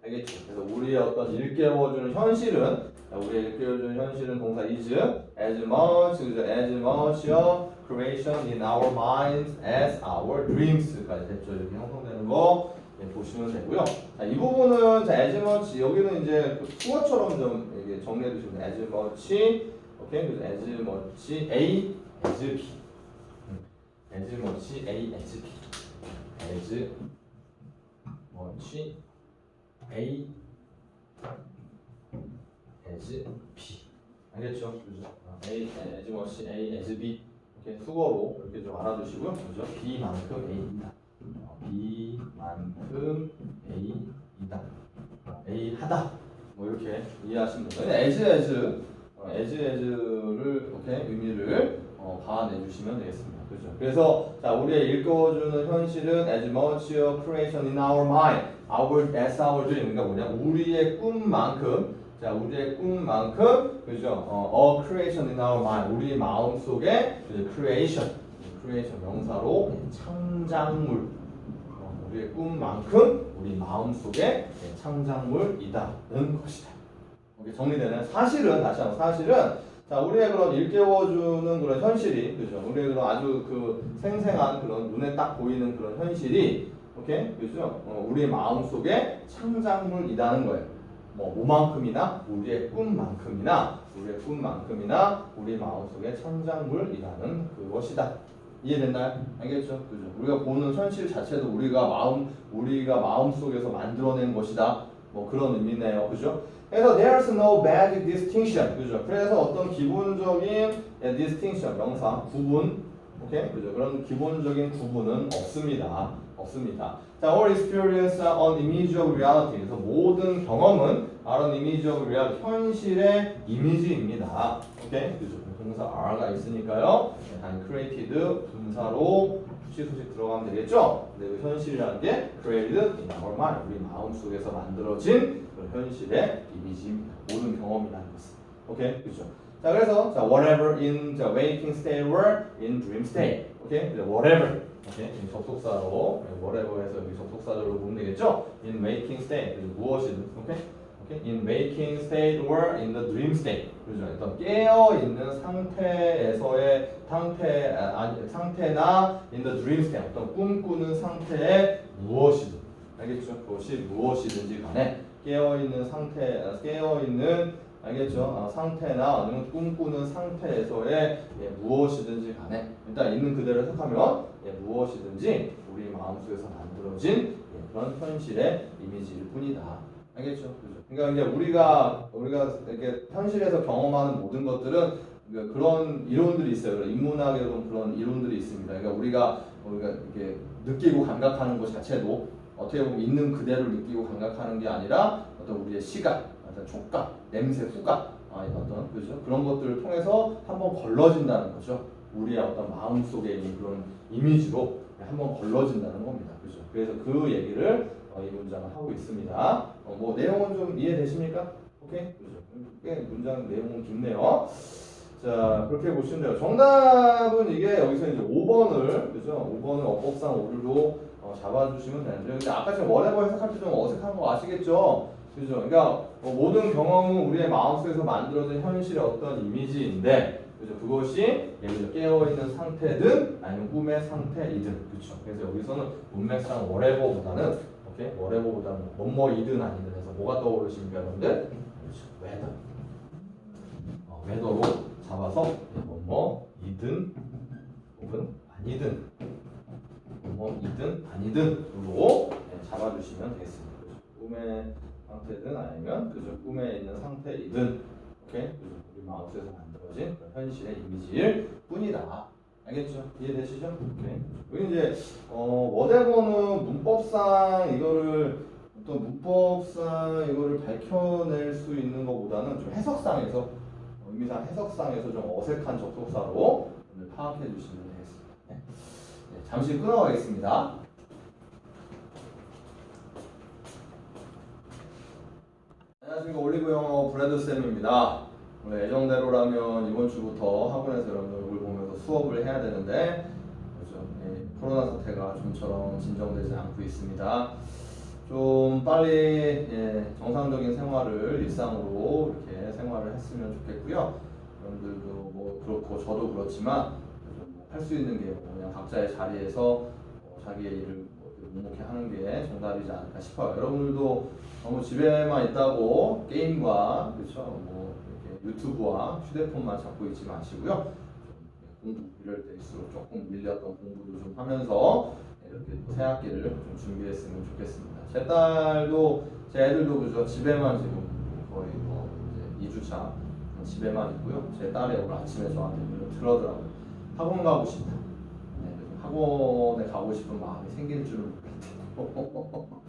알겠죠? 그래서 우리의 어떤 일깨워주는 현실은 우리의 일깨워주는 현실은 동사 is as much 그죠? as much a creation in our minds as our dreams까지 됐죠. 이렇게 형성되는 거. 보시면 되고요. 자, 이 부분은 자, as much 여기는 이제 그 수어처럼 좀 이게 정리해 주시면 돼요. as much 오케이 그래서 as much A as B as much A as B as much A as B 알겠죠? 그죠? A as much A as B 이렇게 수거로 이렇게 좀 알아두시고요. 그죠? B만큼 A입니다. B만큼 A이다. A 하다. 뭐 이렇게 이해하시면 됩니다. as를 오케이 의미를 가내주시면 되겠습니다. 그죠? 그래서 자 우리의 읽어주는 현실은 as much a creation in our mind, as our dream. 그러니까 뭐냐? 우리의 꿈만큼 자, 우리의 꿈만큼, 그죠? A creation in our mind. 우리 마음 속에, 그죠? creation 명사로 창작물. 우리의 꿈만큼 우리 마음 속에 창작물이다는 것이다. 오케이, 정리되는 사실은 다시 한번 사실은 자, 우리의 그런 일깨워주는 그런 현실이, 그죠? 우리의 그런 아주 그 생생한 그런 눈에 딱 보이는 그런 현실이, 오케이, 그죠? 우리의 마음 속에 창작물이라는 거예요. 뭐만큼이나 우리의 꿈만큼이나 우리 마음 속에 창작물이라는 그것이다. 이해됐나요? 알겠죠? 그죠? 우리가 보는 현실 자체도 우리가 마음 속에서 만들어낸 것이다. 뭐 그런 의미네요. 그죠? 그래서 there's no bad distinction. 그죠? 그래서 어떤 기본적인 distinction, 명사, 구분, 오케이? 그죠? 그런 기본적인 구분은 없습니다. 자, all experience are an image of reality. 그래서 모든 경험은 are an image of reality. 현실의 이미지입니다. 오케이? 그죠? 동사 are가 있으니까요. 단 created 분사로 수식 들어가면 되겠죠? 근데 그 현실이라는 게 created in our mind. 우리 마음 속에서 만들어진 그 현실의 이미지입니다. 모든 경험이라는 것은. 오케이? 그죠? 자, 그래서 자, whatever in the waking state or in dream state. 오케이? whatever. 오케이? 접속사로 whatever에서 여기 접속사로 보면 되겠죠? in waking state. 무엇이든. 오케이? in waking state or in the dream state. 그죠? 어떤 깨어 있는 상태에서의 상태나 in the dream state. 어떤 꿈꾸는 상태에 무엇이든. 알겠죠? 그것이 무엇이든지 간에 깨어 있는 알겠죠? 상태나 아니면 꿈꾸는 상태에서의 무엇이든지 간에 일단 있는 그대로 해석하면 무엇이든지 우리 마음속에서 만들어진 그런 현실의 이미지일 뿐이다. 알겠죠? 그죠? 그러니까 이제 우리가 이렇게 현실에서 경험하는 모든 것들은 그런 이론들이 있어요. 인문학에도 그런 이론들이 있습니다. 그러니까 우리가 이렇게 느끼고 감각하는 것 자체도 어떻게 보면 있는 그대로 느끼고 감각하는 게 아니라 어떤 우리의 시각, 어떤 촉각, 냄새, 후각, 어떤 그죠? 그런 것들을 통해서 한번 걸러진다는 거죠. 우리의 어떤 마음 속에 있는 그런 이미지로 한번 걸러진다는 겁니다. 그죠? 그래서 그 얘기를 이 문장을 하고 있습니다. 뭐 내용은 좀 이해되십니까? 오케이? 그죠? 꽤 문장 내용은 깊네요. 자, 그렇게 보시면 돼요. 정답은 이게 여기서 이제 5번을, 그죠? 5번을 어법상 오류로 잡아주시면 되는데, 근데 아까 지금 whatever 해석할 때 좀 어색한 거 아시겠죠? 그죠? 그러니까 모든 경험은 우리의 마음속에서 만들어진 현실의 어떤 이미지인데, 그죠? 그것이 깨어있는 상태든 아니면 꿈의 상태이든, 그렇죠? 그래서 여기서는 문맥상 whatever보다는, 오케이? whatever보다는 뭐뭐이든 아니든 해서 뭐가 떠오르십니까, 여러분들? 그렇죠? whether. whether로 잡아서 뭐뭐이든 혹은 아니든 뭐뭐이든 아니든으로 잡아주시면 되겠습니다. 그죠? 꿈의 상태든 아니면 그죠? 꿈에 있는 상태이든, 오케이? 그죠? 우리 마음속에서 만들어진 현실의 이미지일 뿐이다. 알겠죠? 이해되시죠? 오케이. 여기 이제 whatever는 문법상 이거를 밝혀낼 수 있는 것보다는 좀 해석상에서 의미상 해석상에서 좀 어색한 접속사로 오늘 파악해 주시면 되겠습니다. 네. 잠시 끊어가겠습니다. 안녕하십니까, 올리브 영어 브래드 쌤입니다. 오늘 예정대로라면 이번 주부터 학원에서 여러분들 얼굴 보면서 수업을 해야 되는데, 그렇죠? 코로나 사태가 좀처럼 진정되지 않고 있습니다. 좀 빨리 정상적인 생활을 일상으로 이렇게 생활을 했으면 좋겠고요. 여러분들도 뭐 그렇고 저도 그렇지만 할 수 있는 게 그냥 각자의 자리에서 자기의 일을 묵묵히 하는 게 정답이지 않을까 싶어요. 여러분들도 너무 집에만 있다고 게임과 그렇죠? 뭐 이렇게 유튜브와 휴대폰만 잡고 있지 마시고요. 공부 이럴 때일수록 조금 밀렸던 공부도 좀 하면서 이렇게 새 학기를 좀 준비했으면 좋겠습니다. 제 애들도 그죠? 집에만 지금 거의 이제 2주차 집에만 있고요. 제 딸이 오늘 아침에 저한테 그러더라고요. 학원 가고 싶다. 네, 학원에 가고 싶은 마음이 생길 줄은 몰랐대요.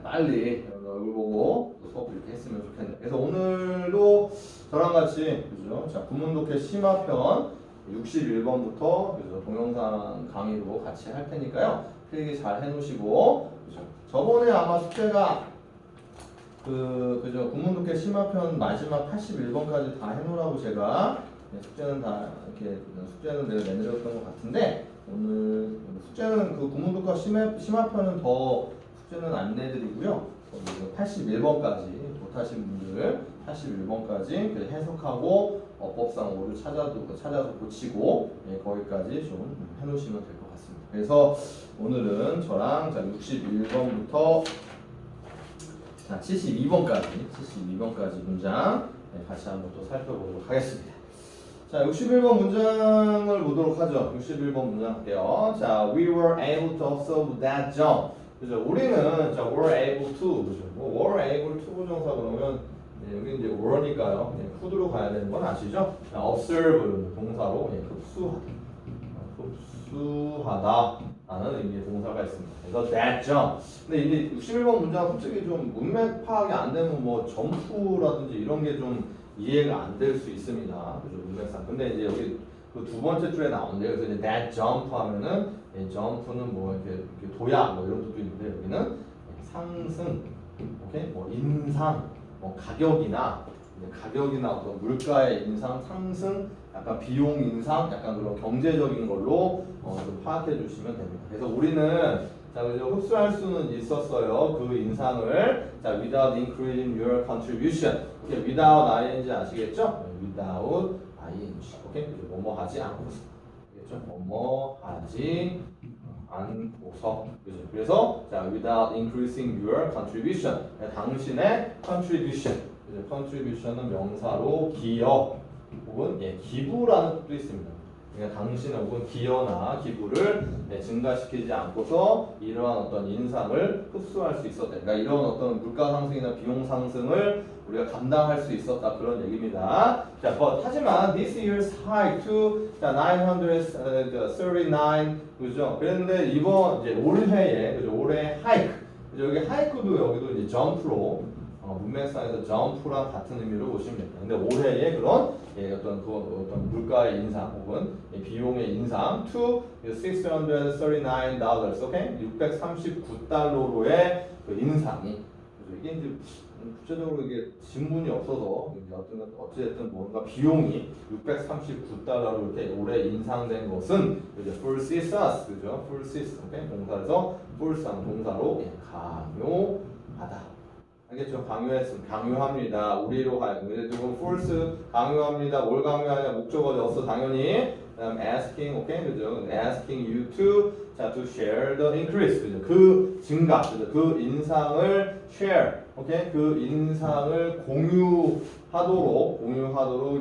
빨리 얼굴 보고 수업 이렇게 했으면 좋겠네요. 그래서 오늘도 저랑 같이 그죠? 자, 구문독해 심화편 61번부터 그죠? 동영상 강의로 같이 할 테니까요. 필기 잘 해놓으시고 그죠? 저번에 아마 숙제가 그죠? 구문독해 심화편 마지막 81번까지 다 해놓으라고 제가 숙제는 다 이렇게 숙제는 내가 내드렸던 것 같은데 오늘 숙제는 그 구문독해 심화편은 더 숙제는 안 내드리고요. 81번까지 못하신 분들 81번까지 해석하고 어법상 오류 찾아서 고치고 거기까지 좀 해놓으시면 될 것 같습니다. 그래서 오늘은 저랑 61번부터 자, 72번까지 문장 같이 한번 또 살펴보도록 하겠습니다. 자, 61번 문장을 보도록 하죠. 61번 문장 할게요. 자, we were able to observe that jump. 그죠? 우리는 자, were able to 그죠? 뭐 were able to 부정사 그러면 여기 이제 were니까요. could로 가야 되는 건 아시죠? 자, observe 동사로 흡수하다 라는 의미의 동사가 있습니다. 그래서 that jump. 근데 이제 61번 문장 솔직히 좀 문맥 파악이 안 되면 뭐 점프라든지 이런 게 좀 이해가 안 될 수 있습니다. 그죠? 문맥상. 근데 이제 여기 그 두 번째 줄에 나오는데 그래서 이제 that jump 하면은 점프는 뭐 이렇게 도약 뭐 이런 뜻도 있는데 여기는 상승, 오케이? 뭐 인상, 뭐 가격이나 어떤 물가의 인상, 상승, 약간 비용 인상, 약간 그런 경제적인 걸로 좀 파악해 주시면 됩니다. 그래서 우리는 자, 그죠? 흡수할 수는 있었어요. 그 인상을 자, without increasing your contribution. 오케이, without ing 아시겠죠? without ing. 오케이, 그죠? 뭐뭐 하지 않고서. 알겠죠? 뭐뭐 하지 않고서. 그죠? 그래서 자, without increasing your contribution. 당신의 contribution. 그죠? contribution은 명사로 기여 혹은 기부라는 뜻도 있습니다. 그러니까 당신의 혹은 기여나 기부를 증가시키지 않고서 이러한 어떤 인상을 흡수할 수 있었다. 그러니까 이런 어떤 물가 상승이나 비용 상승을 우리가 감당할 수 있었다 그런 얘기입니다. 자, 하지만 this year's hike to 939 그죠? 그런데 이번 이제 올해에 그죠? 올해 hike 그죠? 여기 hike도 여기도 이제 jump로 문맥상에서 점프랑 같은 의미로 보시면 됩니다. 근데 올해의 그런 어떤 물가의 인상 혹은 비용의 인상 to $639, 오케이? 639달러로의 그 인상이 이게 이제 구체적으로 이게 지문이 없어서 어쨌든 뭔가 비용이 639달러로 이렇게 올해 인상된 것은 이제 versus us 그죠? versus 오케이? 동사에서 versus 동사로 강요하다. 알겠죠? 강요합니다. 우리로 가요. 그리고 force 강요합니다. 뭘 강요하냐? 목적어죠. 없어 당연히. 그다음 asking, 오케이, 그죠? asking you to to share the increase, 그죠? 그 증가, 그죠? 그 인상을 share, 오케이, 그 인상을 공유하도록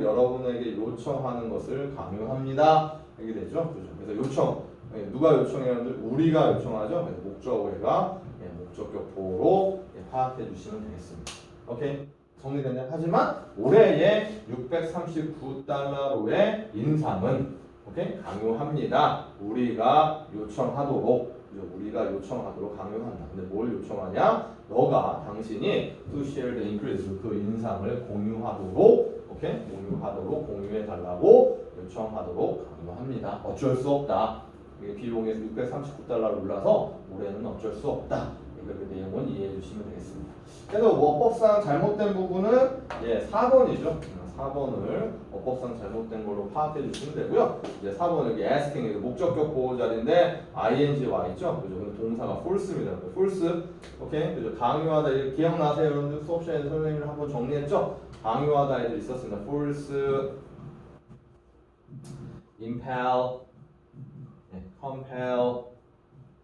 여러분에게 요청하는 것을 강요합니다. 이게 되죠, 그죠? 그래서 요청, 누가 요청해요? 우리가 요청하죠. 그래서 목적어가 목적격보로 파악해 주시면 되겠습니다. 오케이? 정리됐나요? 하지만 올해의 639달러로의 인상은 오케이? 강요합니다. 우리가 요청하도록 강요한다. 근데 뭘 요청하냐? 당신이 to share the increase 그 인상을 공유하도록 오케이? 공유해 달라고 요청하도록 강요합니다. 어쩔 수 없다. 비용이 639달러로 올라서 올해는 어쩔 수 없다. 그 내용은 이해해 주시면 되겠습니다. 그래서 어법상 잘못된 부분은 4번이죠. 4번을 어법상 잘못된 걸로 파악해 주시면 되고요. 이제 4번 여기 asking 목적격 보호 자리인데 ing 와 있죠. 그죠? 근데 동사가 false입니다. false. 오케이. 그죠? 강요하다 기억나세요? 여러분들 수업 시간에 선생님을 한번 정리했죠? 강요하다 애들 있었습니다. false, impel, compel,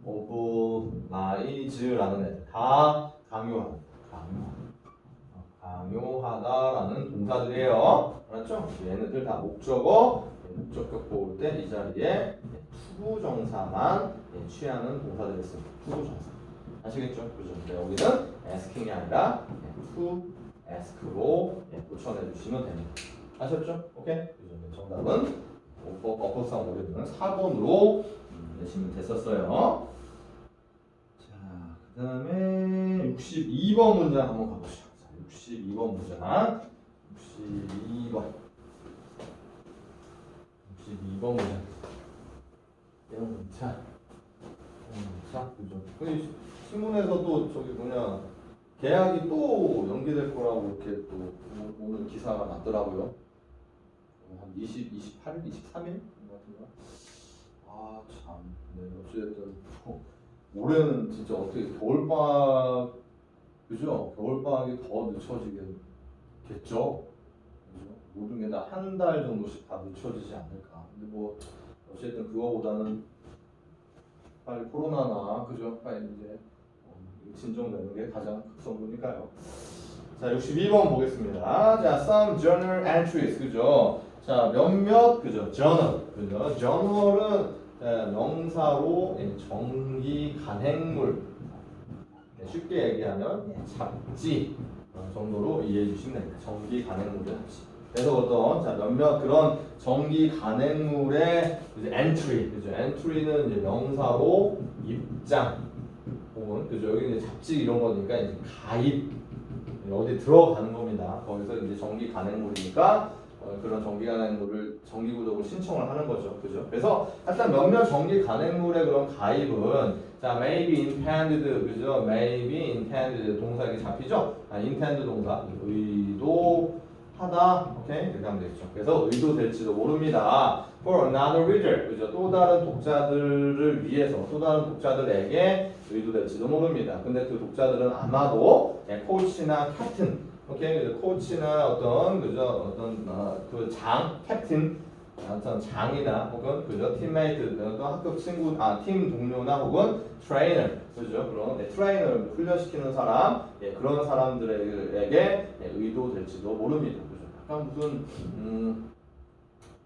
oblige,라는 애들 다 강요하다라는 동사들이에요. 알았죠? 얘네들 다 목적격 보호일 때 이 자리에 투부정사만 취하는 동사들이 있습니다. 투부정사. 아시겠죠? 그죠? 근데 여기는 asking이 아니라 to ask로 고쳐내 주시면 됩니다. 아셨죠? 오케이? 그죠? 정답은 어법상 오류는 4번으로 내시면 됐었어요. 자, 그 다음에 62번 문장 한번 가보시죠. 자, 62번 문장. 62번 문장. 영차. 그죠? 신문에서도 저기 계약이 또 연기될 거라고 이렇게 또 오늘 기사가 났더라고요. 한 28일, 23일 같은가. 아 참. 네, 어쨌든 올해는 진짜 어떻게 겨울방학 그죠? 겨울방학이 더 늦춰지겠죠? 그죠? 모든 게 다 한 달 정도씩 다 늦춰지지 않을까. 근데 뭐 어쨌든 그거보다는 빨리 코로나나 그죠? 빨리 이제 진정되는 게 가장 급선무니까요. 자, 62번 보겠습니다. 자, some journal entries 그죠? 자, 몇몇 그죠? journal 그죠? journal은 명사로 정기 간행물 쉽게 얘기하면 잡지 정도로 이해해 주시면 됩니다. 정기 간행물의 잡지. 그래서 어떤 자 몇몇 그런 정기 간행물의 entry 그죠? entry는 이제 명사로 입장 혹은 그죠? 여기 이제 잡지 이런 거니까 이제 가입 어디 들어가는 겁니다. 거기서 이제 정기 간행물이니까 그런 정기 간행물을 정기 구독을 신청을 하는 거죠. 그죠? 그래서 일단 몇몇 정기 간행물의 그런 가입은 자 maybe intended 그죠? maybe intended 동사 이렇게 잡히죠? intend 동사 의도하다 오케이 이렇게 하면 되겠죠. 그래서 의도될지도 모릅니다. For another reader 그죠? 또 다른 독자들을 위해서 또 다른 독자들에게 의도될지도 모릅니다. 근데 그 독자들은 아마도 코치나 캡틴 오케이 코치나 어떤 그죠 어떤 그 장 캡틴 어떤 장이나 혹은 그죠 팀메이트 어떤 학급 친구 팀 동료나 혹은 트레이너 그죠 그런 트레이너를 훈련시키는 사람 그런 사람들에게 의도될지도 모릅니다. 그죠? 약간 무슨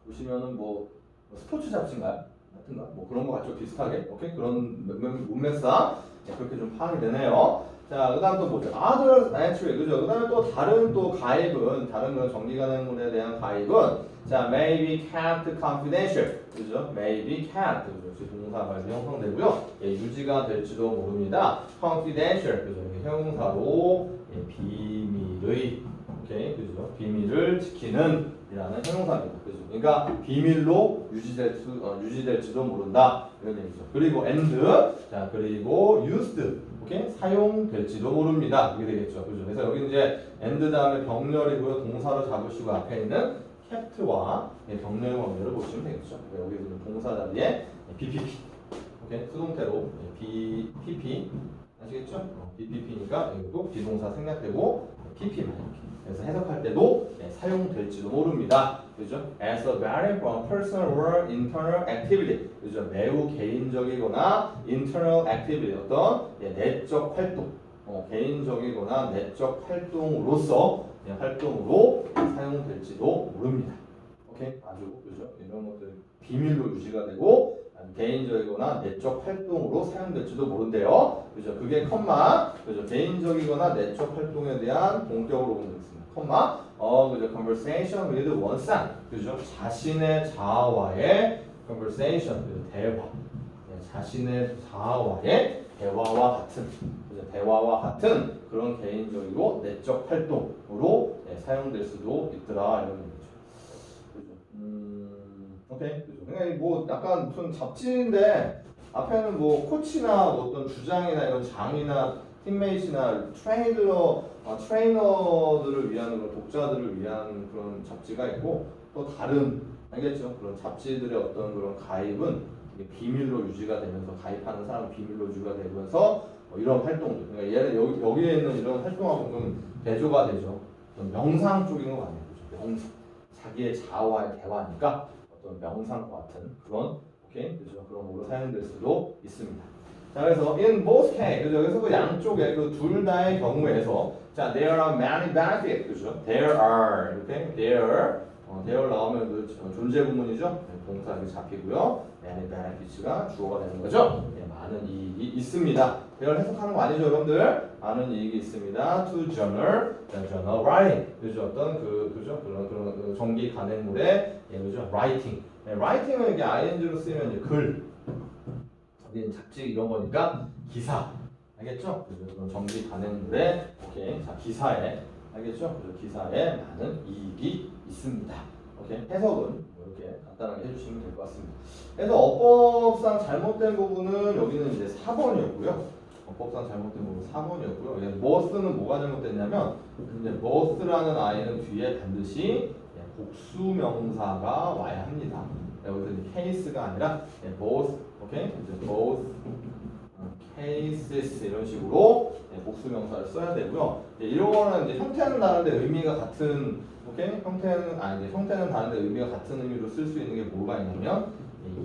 보시면은 뭐 스포츠 잡지인가요? 같은가 뭐 그런 거 같죠 비슷하게 오케이 그런 문맥상 그렇게 좀 파악이 되네요. 자, 그 다음 또 뭐죠? Other entry, 그죠? 그 다음에 또 다른 또 가입은, 다른 그런 정기간행물에 대한 가입은, 자, may be kept confidential, 그죠? may be kept, 그죠? 동사가 형성되고요. 유지가 될지도 모릅니다. confidential, 그죠? 형용사로 비밀의, 오케이, 그죠? 비밀을 지키는 이라는 형용사입니다. 그죠? 그러니까 비밀로 유지될지도 모른다. 이런 얘기죠. 그리고 and, 자, 그리고 used. 오케이? 사용될지도 모릅니다. 이게 되겠죠. 그죠? 그래서 여기 이제 and 다음에 병렬이고요. 동사로 잡으시고 앞에 있는 kept와 병렬 관계를 보시면 되겠죠. 여기 있는 동사 자리에 BPP. 오케이? 수동태로 BPP. 아시겠죠? BPP니까 여기도 비동사 생략되고 PP만 이렇게. 그래서 해석할 때도 사용될지도 모릅니다. 그죠? As a vary from personal or internal activity. 그죠? 매우 개인적이거나 internal activity 어떤 내적 활동. 개인적이거나 내적 활동으로서 활동으로 사용될지도 모릅니다. 오케이? 아주 그죠? 이런 것들 비밀로 유지가 되고 개인적이거나 내적 활동으로 사용될지도 모른대요. 그죠? 그게 컴마 그죠? 개인적이거나 내적 활동에 대한 본격으로 보는 거 있습니다. 컴마 그죠? conversation with oneself 그죠? 자신의 자아와의 conversation 그죠? 대화 자신의 자아와의 대화와 같은 그죠? 대화와 같은 그런 개인적이고 내적 활동으로 사용될 수도 있더라 이런 얘기죠. 그죠? 오케이. 그죠? 그냥 뭐 약간 무슨 잡지인데 앞에는 뭐 코치나 뭐 어떤 주장이나 이런 장이나 팀메이트나 트레이너들을 위한 그런 독자들을 위한 그런 잡지가 있고 또 다른 알겠죠? 그런 잡지들의 어떤 그런 가입은 이게 비밀로 유지가 되면서 가입하는 사람은 비밀로 유지가 되면서 이런 활동들 그러니까 얘는 여기에 있는 이런 활동하고 좀 대조가 되죠. 어떤 명상 쪽인 거 아니에요? 그죠? 명상 자기의 자아와의 대화니까 어떤 명상과 같은 그런 오케이 그죠? 그런 걸로 사용될 수도 있습니다. 자 그래서 in both case 그죠? 그래서 그 양쪽에 그 둘 다의 경우에서 자 there are many benefits 그죠? there are 이렇게 there 나오면 그 존재 구문이죠? 동사 이렇게 잡히고요. many benefits가 주어가 되는 거죠? 많은 이익이 있습니다. 이걸 해석하는 거 아니죠, 여러분들? 많은 이익이 있습니다. To journal writing 그죠? 어떤 그죠? 그런 정기 간행물의 그죠? writing writing은 이게 ing로 쓰면 이제 글 여기는 잡지 이런 거니까 기사 알겠죠? 그런 정기 간행물의 오케이 자 기사에 알겠죠? 기사에 많은 이익이 있습니다. 오케이 해석은 이렇게 간단하게 해주시면 될 것 같습니다. 그래서 어법상 잘못된 부분은 여기는 이제 4번이었고요. 어법상 잘못된 거고 4번이었고요. must는 뭐가 잘못됐냐면 이제 must라는 아이는 뒤에 반드시 복수명사가 와야 합니다. 여기서 case가 아니라 must, 오케이? 이제 must, cases 이런 식으로 복수명사를 써야 되고요. 이런 거는 이제 형태는 다른데 의미가 같은, 오케이? 형태는 다른데 의미가 같은 의미로 쓸 수 있는 게 뭐가 있냐면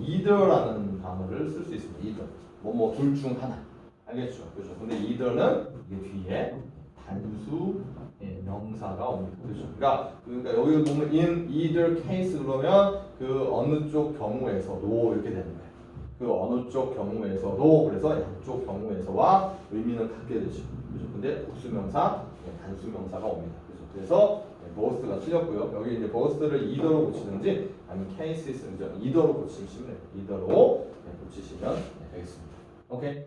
either라는 단어를 쓸 수 있습니다. either. 뭐 둘 중 하나. 알겠죠? 그죠? 근데 either는 이게 뒤에 단수 명사가 옵니다. 그죠? 그러니까 여기 보면 in either case 그러면 그 어느 쪽 경우에서도 이렇게 되는 거예요. 그 어느 쪽 경우에서도 그래서 양쪽 경우에서와 의미는 같게 되죠. 그죠? 근데 복수명사, 단수명사가 옵니다. 그죠? 그래서 must가 틀렸고요. 여기 이제 must를 either로 고치든지 아니면 cases는 either로 고치시면 돼요. either로 고치시면 되겠습니다. 오케이?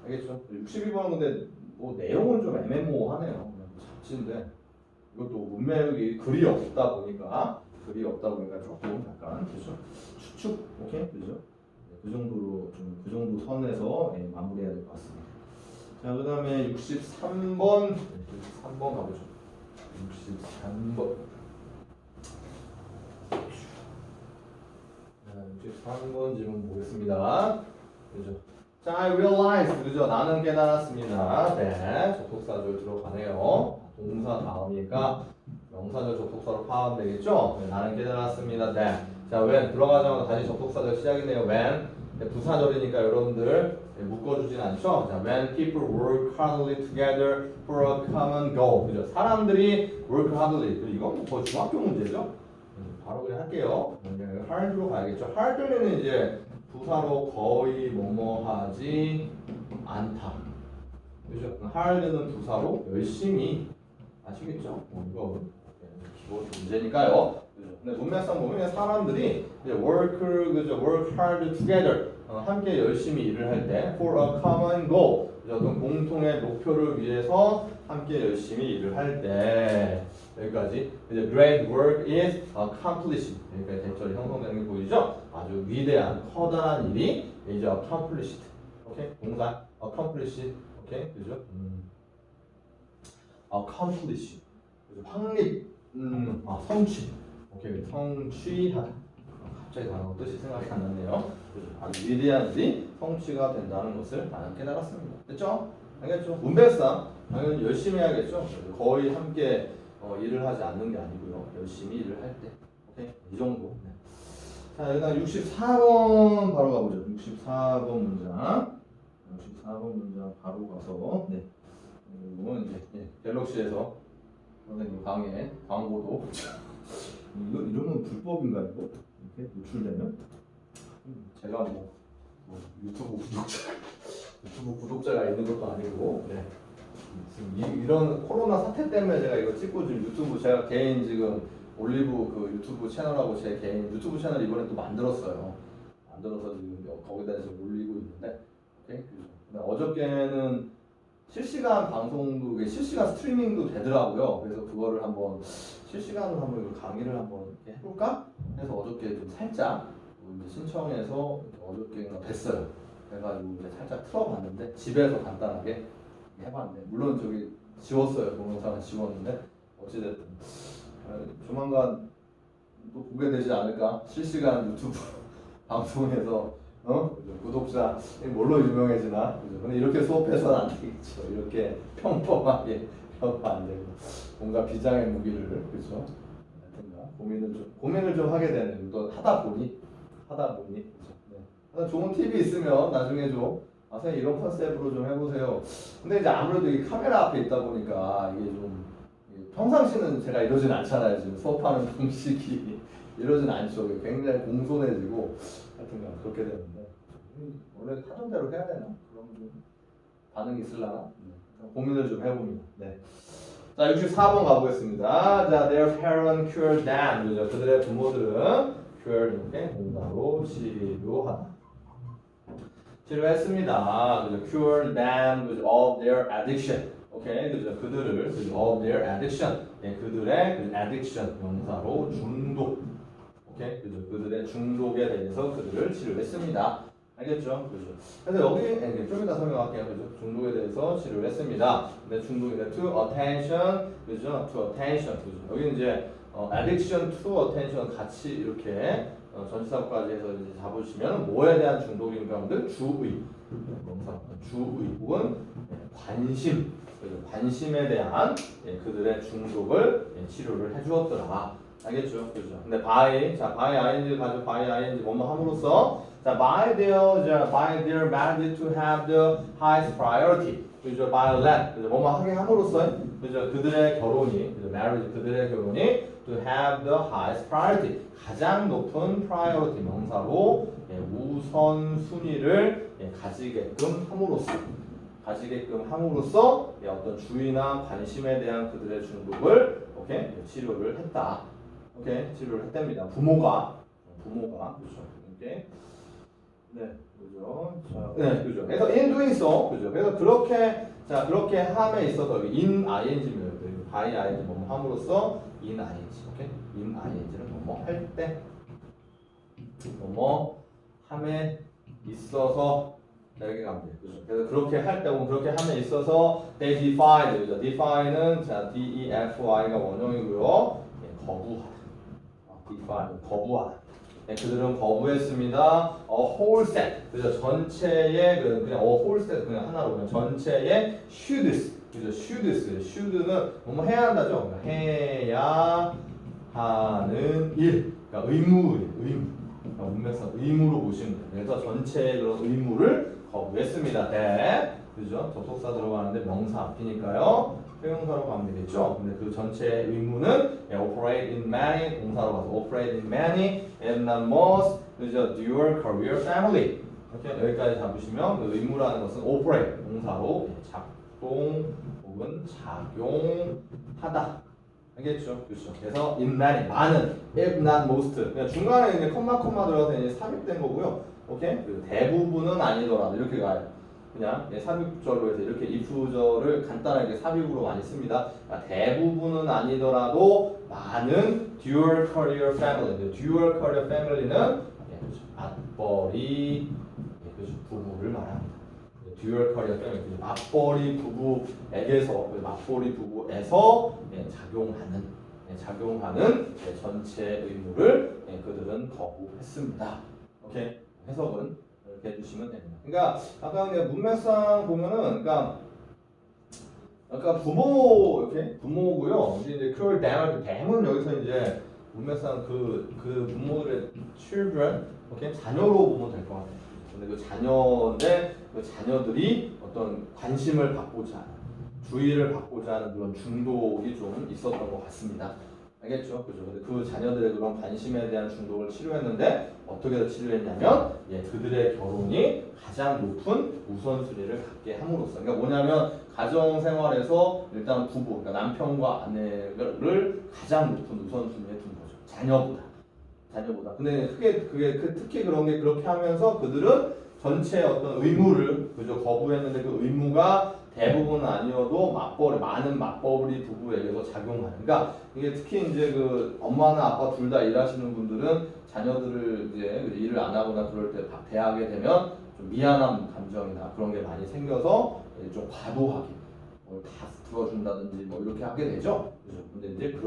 알겠죠? 62번은 근데 뭐 내용은 좀 애매모호하네요. 그냥 잡지인데 이것도 문맥이 글이 없다 보니까 조금 약간 그죠? 추측, 오케이? 그죠? 그 정도로 좀 그 정도 선에서 마무리해야 될 것 같습니다. 자, 그다음에 63번 가보죠. 63번. 63번 질문 보겠습니다. 그죠? 자, I realized. 그죠? 나는 깨달았습니다. 네. 접속사절 들어가네요. 동사 다음이니까 명사절 접속사로 포함되겠죠? 네, 나는 깨달았습니다. 네. 자, when 들어가자마자 다시 접속사절 시작이네요. when. 네, 부사절이니까 여러분들 묶어주진 않죠? 자, when people work hardly together for a common goal. 그죠? 사람들이 work hardly. 이건 거의 중학교 문제죠? 바로 그냥 할게요. hard로 가야겠죠? hardly는 이제 부사로 거의 뭐뭐하지 않다. 그죠? hard는 부사로 열심히. 아시겠죠? 이거 기본 문제니까요. 그죠? 근데 문맥상 보면 사람들이 이제 work hard together 함께 열심히 일을 할 때 for a common goal 어떤 공통의 목표를 위해서 함께 열심히 일을 할 때 여기까지 이제 great work is accomplished 여기까지 대절이 형성되는 게 보이죠? 아주 위대한 커다란 일이 이제 accomplished 오케이 동사 accomplished 오케이 그죠? accomplish 확립 성취 오케이 성취하다 갑자기 단어 뜻이 생각이 안 났네요. 아주 위대한 일이 성취가 된다는 것을 나는 깨달았습니다. 됐죠? 알겠죠? 문맥상 당연히 열심히 해야겠죠? 거의 함께 일을 하지 않는 게 아니고요. 열심히 일을 할 때 오케이 이 정도. 네. 자 일단 64번 바로 가보죠. 64번 문장 바로 가서 네. 이건 이제 갤럭시에서 선생님 강의 광고도 이러면 불법인가 이거? 이렇게 노출되면? 제가 뭐 유튜브 구독자가 있는 것도 아니고 네. 지금 이런 코로나 사태 때문에 제가 이거 찍고 지금 유튜브 제가 개인 지금 올리브 그 유튜브 채널하고 제 개인 유튜브 채널 이번에 또 만들었어요. 만들어서 지금 거기다 지금 올리고 있는데 오케이? 어저께는 실시간 방송도 실시간 스트리밍도 되더라고요. 그래서 그거를 한번 실시간으로 한번 강의를 한번 이렇게 해볼까 해서 어저께 좀 살짝 이제 신청해서 어저께가 됐어요. 그래가지고 이제 살짝 틀어봤는데 집에서 간단하게 해봤는데 물론 저기 지웠어요. 동영상은 지웠는데 어찌됐든 조만간 또 보게 되지 않을까 실시간 유튜브 방송에서 구독자 뭘로 유명해지나? 그죠? 근데 이렇게 수업해서는 안 되겠죠. 이렇게 평범하게 하면 안 되고 뭔가 비장의 무기를 그죠? 고민을 좀 하게 되는 또 하다 보니 그죠? 네. 좋은 팁이 있으면 나중에 좀 선생님 이런 컨셉으로 좀 해보세요. 근데 이제 아무래도 이 카메라 앞에 있다 보니까 이게 좀 평상시는 제가 이러진 않잖아요. 지금 수업하는 방식이 이러진 않죠. 굉장히 공손해지고 하여튼간 그렇게 되는데 원래 하던 대로 해야 되나? 그럼 좀 반응이 있으려나? 고민을 좀 해봅니다. 네. 자 64번 가보겠습니다. 자 their parent cured them. 그죠? 그들의 부모들은 cured 이렇게 공사로 치료했습니다. 그죠? cured them 그죠? of their addiction. 오케이, 그죠? 그들을 of their addiction. 네, 그들의 그 addiction 명사로 중독. 오케이, 그죠? 그들의 중독에 대해서 그들을 치료했습니다. 알겠죠? 그죠? 그래서 여기 좀 이따 설명할게요. 그죠? 중독에 대해서 치료를 했습니다. 근데 중독인데 to attention, 그죠? to attention, 그죠? 여기 이제 addiction to attention 같이 이렇게 전치사까지 해서 이제 잡으시면 뭐에 대한 중독인가 여러분들? 주의, 명사, 주의 혹은 관심, 그죠? 관심에 대한 그들의 중독을 치료를 해주었더라. 알겠죠? 그죠? 근데 by ing 가지고 by ing 뭐뭐 함으로써 자, by their managed to have the highest priority. 그죠? by that. 그죠? 뭐뭐 하게 함으로써 그죠? 그들의 결혼이 그죠? marriage 그들의 결혼이 to have the highest priority. 가장 높은 priority 명사로 우선 순위를 가지게끔 함으로써 어떤 주의나 관심에 대한 그들의 중독을 치료를 했다. 치료를 했답니다. 부모가 그렇죠. 네, 그죠. 자, 네, 그죠. 그래서 in doing so, 그죠. 그래서 그렇게 함에 있어서 in ing입니다. by ing 뭐뭐 함으로써 in ing, in ing는 뭐뭐 할 때, 뭐뭐 함에 있어서 여기 가면 돼요. 그죠. 그래서 그렇게 할 때, 그렇게 함에 있어서 they defied, 그죠. defy는 자 defy가 원형이고요. 거부하다. defy 거부하다. 그들은 거부했습니다. whole set, 그죠? 전체의 그냥 whole set 그냥 하나로 그냥 전체의 shoulds, 그죠? should는 뭐뭐 해야 한다죠? 그러니까 해야 하는 일, 그러니까 의무, 그러니까 문맥상 의무로 보시면 돼요. 그래서 전체의 그런 의무를 거부했습니다. 그죠? 접속사 들어가는데 명사 앞이니까요. 형용사로 가면 되겠죠. 근데 그 전체 의무는 operate in many 동사로 가서 operate in many and not most 그죠? dual career family. 이렇게 여기까지 잡으시면 그 의무라는 것은 operate 동사로 작동 혹은 작용하다. 알겠죠? 그렇죠. 그래서 in many 많은 if not most 그냥 중간에 이제 콤마 들어가서 이제 삽입된 거고요. 그 대부분은 아니더라도 이렇게 가요. 그냥 삽입절로 해서 이렇게 if절을 간단하게 삽입으로 많이 씁니다. 그러니까 대부분은 아니더라도 많은 dual career family, dual career family는 맞벌이 부부를 말합니다. dual career family, 맞벌이 부부에서 작용하는 전체 의무를 그들은 거부했습니다. 해석은 이렇게 해주시면 됩니다. 그러니까 아까 문맥상 보면은 아까 부모고요. 이제 그 댐은 여기서 이제 문맥상 그 부모들의 children, 자녀로 보면 될 것 같아요. 근데 그 자녀인데 그 자녀들이 어떤 관심을 받고자 하는, 주의를 받고자 하는 그런 중독이 좀 있었던 것 같습니다. 알겠죠? 그죠? 근데 그 자녀들의 그런 관심에 대한 중독을 치료했는데 어떻게 치료했냐면 그들의 결혼이 가장 높은 우선순위를 갖게 함으로써 그러니까 뭐냐면 가정생활에서 일단 부부, 그러니까 남편과 아내를 가장 높은 우선순위에 둔 거죠. 자녀보다. 근데 특히 그런 게 그렇게 하면서 그들은 전체 어떤 의무를 그죠 거부했는데 그 의무가 대부분은 아니어도 많은 맞벌이 부부에게서 작용하는. 그러니까 이게 특히 이제 그 엄마나 아빠 둘 다 일하시는 분들은 자녀들을 이제 일을 안 하거나 그럴 때 대하게 되면 좀 미안한 감정이나 그런 게 많이 생겨서 좀 과도하게 다 들어준다든지 뭐 이렇게 하게 되죠. 그죠? 근데 이제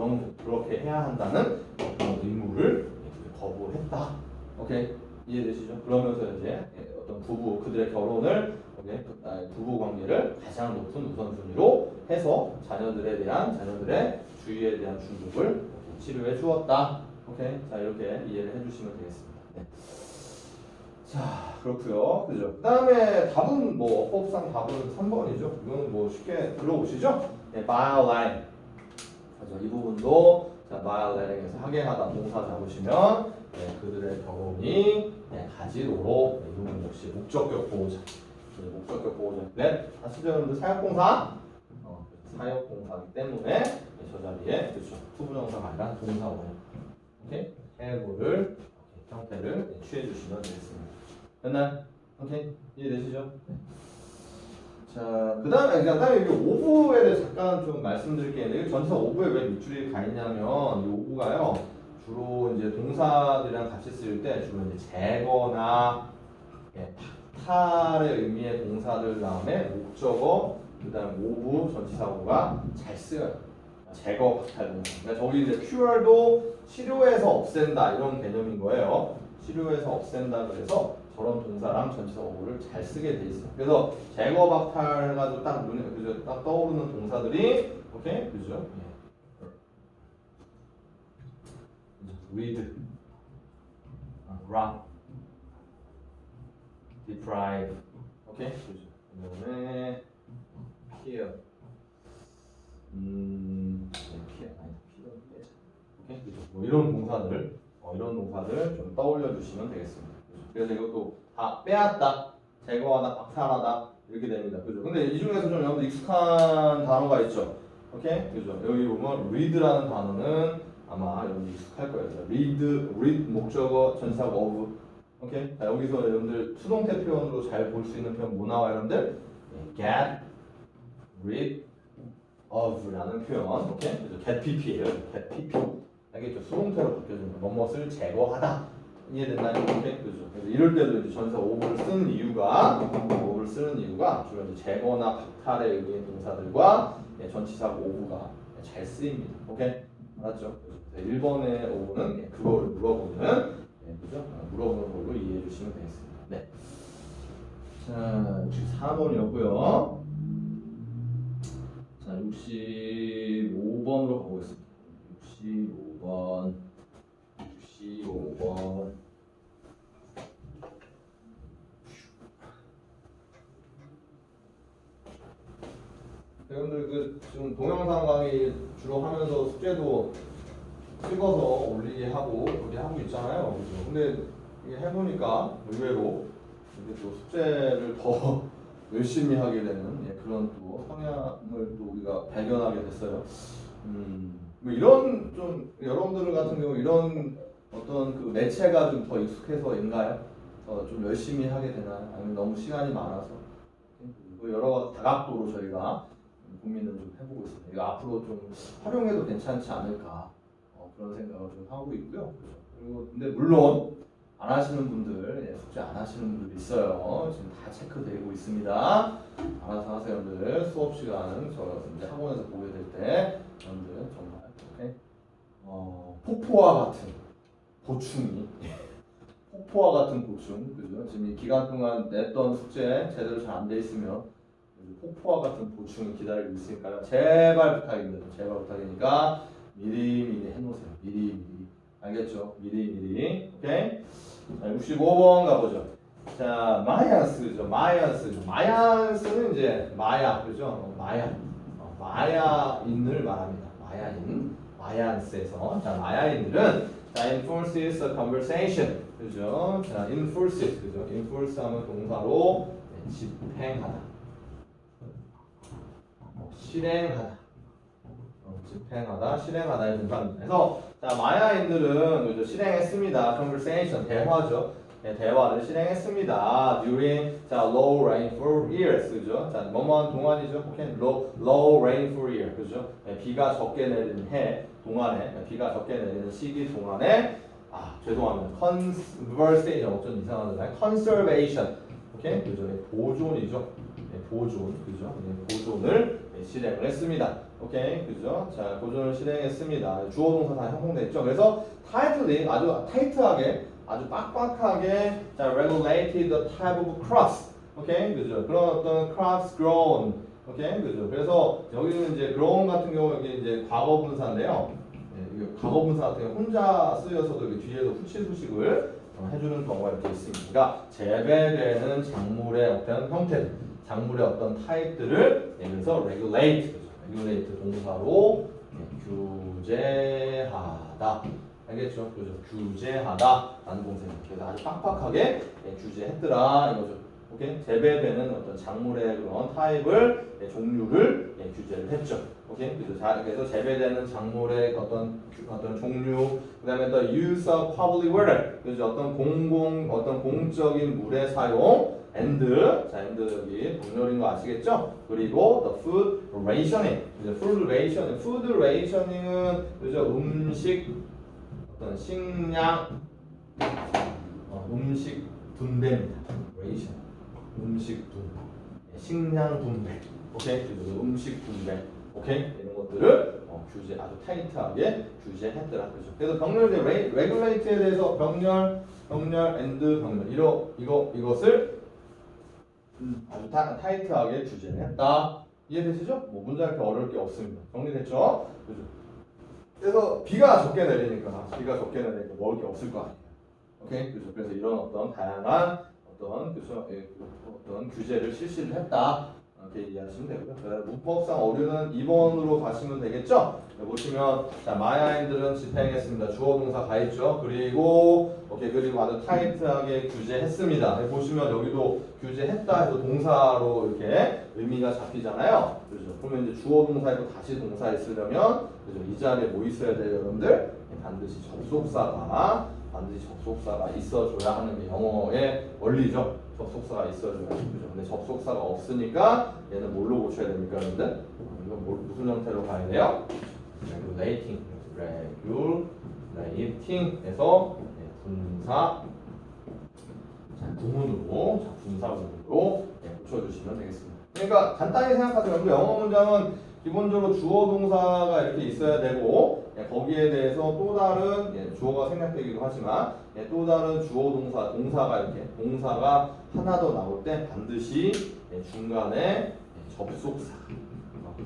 그렇게 해야 한다는 어떤 의무를 거부했다. 이해되시죠? 그러면서 이제 어떤 그들의 결혼을 부부 관계를 가장 높은 우선순위로 해서 자녀들의 주의에 대한 중독을 치료해 주었다. 자, 이렇게 이해를 해주시면 되겠습니다. 자, 그렇고요. 그죠? 그 다음에 답은 어법상 답은 3번이죠. 이거는 쉽게 들어오시죠? by line. 그죠? 이 부분도 by line에서 하게하다 동사 잡으시면 그들의 결혼이 가지도록 이 부분 역시 목적격 보호자. 다시 여러분들 사역공사이기 때문에 저 자리에 그렇죠. 투부정사가 아니라 동사 원형. 해부를 형태를 취해 주시면 되겠습니다. 됐나요? 이해되시죠? 자, 그 다음에 여기 오브에 대해서 잠깐 좀 말씀드릴 게 있는데, 전치사 오브에 왜 밑줄이 가 있냐면, 이 오브가요, 주로 이제 동사들이랑 같이 쓸 때 주로 이제 재거나 예, 박탈의 의미의 동사들 다음에 목적어 그다음 오브 전치사구가 잘 쓰여요. 제거 박탈 동사. 그러니까 저기 이제 cure도 치료해서 없앤다 이런 개념인 거예요. 치료해서 없앤다 그래서 저런 동사랑 전치사 오브를 잘 쓰게 돼 있어요. 그래서 제거 박탈 해가지고 딱 눈에 그죠? 딱 떠오르는 동사들이 오케이 그죠? 예. read, rob, deprive, 오케이 그죠? 그다음에 kill, kill 아니 kill 오케이 그죠? 뭐 이런 동사들, 이런 동사들 좀 떠올려 주시면 되겠습니다. 그래서 이것도 다 빼앗다, 제거하다, 박탈하다 이렇게 됩니다. 그죠? 근데 이 중에서 좀 여러분 익숙한 단어가 있죠. 오케이? 그죠? 여기 보면 read라는 단어는 아마 여러분 익숙할 거예요. read 목적어 전치사가 of. 오케이? 자, 여기서 여러분들 수동태 표현으로 잘 볼 수 있는 표현 뭐 나와요, 여러분들? get rid of라는 표현. 오케이? 그죠? get pp예요. get pp. 알겠죠? 수동태로 바뀌어집니다. 뭐뭇을 제거하다. 이해됐나요? 오케이? 그죠? 그래서 이럴 때도 이제 전사 오브를 쓰는 이유가 주로 이제 제거나 박탈의 의미의 동사들과 전치사고 오브가 잘 쓰입니다. 오케이? 알았죠? 1번의 오브는 그거를 물어보는 그죠? 물어보는 걸로 이해해 주시면 되겠습니다. 네. 자, 64번이었고요. 자, 65번으로 가보겠습니다. 65번. 여러분들 그 지금 동영상 강의 주로 하면서 숙제도 찍어서 올리게 하고 그렇게 하고 있잖아요. 그죠? 근데 이게 해보니까 의외로 이게 또 숙제를 더 열심히 하게 되는 그런 또 성향을 또 우리가 발견하게 됐어요. 뭐 이런 좀 여러분들 같은 경우 이런 어떤 그 매체가 좀 더 익숙해서인가요? 더 좀 열심히 하게 되나요? 아니면 너무 시간이 많아서 여러 다각도로 저희가 고민을 좀 해보고 있습니다. 이거 앞으로 좀 활용해도 괜찮지 않을까 그런 생각을 좀 하고 있고요. 그리고 근데 물론 안 하시는 분들, 숙제 안 하시는 분들 있어요. 지금 다 체크되고 있습니다. 알아서 하세요, 여러분들. 수업 시간 저 이제 학원에서 보게 될 때, 여러분들 정말 이렇게 폭포와 같은 보충이, 폭포와 같은 보충, 그죠? 지금 이 기간 동안 냈던 숙제 제대로 잘 안 돼 있으면 폭포와 같은 보충이 기다리고 있으니까요. 제발 부탁입니다. 제발 부탁이니까 미리 해놓으세요. 미리. 알겠죠? 미리. 오케이? 자, 65번 가보죠. 자, 마이안스죠. 마이안스는 이제 마야, 그죠? 마야인을 말합니다. 마야인스에서. 자, 마야인들은 자, enforces a conversation. 그죠? 자, enforces. 그죠? enforce 하면 동사로 집행하다. 실행하다의 동사입니다. 그래서 자 마야인들은 그죠? 실행했습니다. conversation 대화죠. 대화를 실행했습니다. during 자 low rainfall years 그죠? 자 뭐뭐한 동안이죠. 오케이 low rainfall year 그죠? 비가 적게 내리는 해 동안에 비가 적게 내리는 시기 동안에 죄송합니다. conversation 어쩐 이상하잖아요. conservation 오케이 그죠? 보존이죠. 보존 그죠? 보존을 실행을 했습니다. 오케이 그죠? 자 보존을 실행했습니다. 주어 동사 다 형성됐죠. 그래서 tightly 아주 타이트하게 아주 빡빡하게 자 regulated the type of crops. 오케이 그죠? 그런 어떤 crops grown. 오케이 그죠? 그래서 여기는 이제 grown 같은 경우 이게 이제 과거 분사인데요. 과거 분사 같은 경우 혼자 쓰여서도 뒤에서 후치수식을 해주는 경우가 이렇게 있습니다. 그러니까 재배되는 작물의 어떤 형태들, 작물의 어떤 타입들을 그래서 regulate 동사로 규제하다. 알겠죠? 그죠? 규제하다라는 동사입니다. 그래서 아주 빡빡하게 규제했더라 이거죠. 오케이? 재배되는 어떤 작물의 그런 타입을 종류를 규제를 했죠. 오케이? 그래서 재배되는 작물의 어떤 종류, 그다음에 the use of public water, 그죠? 어떤 공적인 물의 사용, and 여기 동렬인 거 아시겠죠? 그리고 the food rationing, 그죠? food rationing은 그죠? 음식 어떤 식량, 음식 분배입니다. ration. 음식 분배. 식량 분배. 오케이? 그리고 음식 분배. 오케이? 이런 것들을 규제 아주 타이트하게 규제했더라. 그죠? 그래서 병렬 이제 regulate에 대해서 병렬 and 병렬 이것을 아주 타이트하게 규제를 했다. 이해되시죠? 뭐 문장 이렇게 어려울 게 없습니다. 정리됐죠? 그죠? 그래서 비가 적게 내리니까 먹을 게 없을 거 아니에요. 오케이? 그죠? 그래서 이런 어떤 다양한 어떤 규제를 실시를 했다. 이렇게 이해하시면 되고요. 문법상 어류는 2번으로 가시면 되겠죠? 보시면 자 마야인들은 집행했습니다. 주어 동사 가 있죠. 그리고 아주 타이트하게 규제했습니다. 보시면 여기도 규제했다 해서 동사로 이렇게 의미가 잡히잖아요. 그렇죠? 그러면 이제 주어 동사에 다시 동사 있으려면 그죠? 이 자리에 뭐 있어야 돼요, 여러분들? 반드시 접속사가 있어줘야 하는 게 영어의 원리죠. 접속사가 있어줘야 그죠? 근데 접속사가 없으니까 얘는 뭘로 고쳐야 됩니까, 여러분들? 이건 무슨 형태로 가야 돼요? regulating에서 분사 구문으로 고쳐주시면 되겠습니다. 그러니까 간단히 생각하세요. 영어 문장은 기본적으로 주어 동사가 이렇게 있어야 되고 거기에 대해서 또 다른 주어가 생략되기도 하지만 또 다른 주어 동사가 이렇게 동사가 하나 더 나올 때 반드시 중간에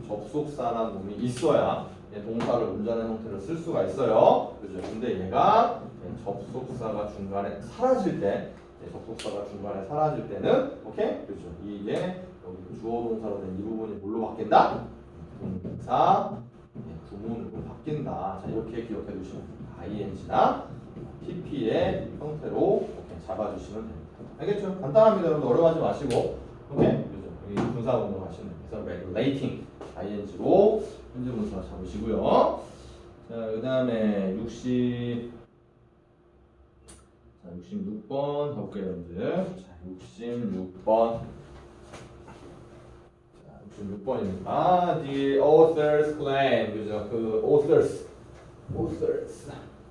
접속사라는 놈이 있어야 동사를 문장의 형태로 쓸 수가 있어요. 그죠? 근데 얘가 접속사가 중간에 사라질 때 때는 오케이? 그죠? 이게 여기 주어 동사로 된 이 부분이 뭘로 바뀐다? 동사 구문으로 바뀐다. 자, 이렇게 기억해 두시면 ing나 pp의 형태로 이렇게 잡아주시면 됩니다. 알겠죠? 간단합니다. 여러분 어려워하지 마시고 오케이? 그죠? 여기 분사 구문으로 하시면 됩니다. 그래서 regulating ing로 현재 분사 잡으시고요. 자, 그 다음에 66번 가볼게요, 여러분들. 자, 66번. 66번입니다. The author's claim. 그죠? 그 authors.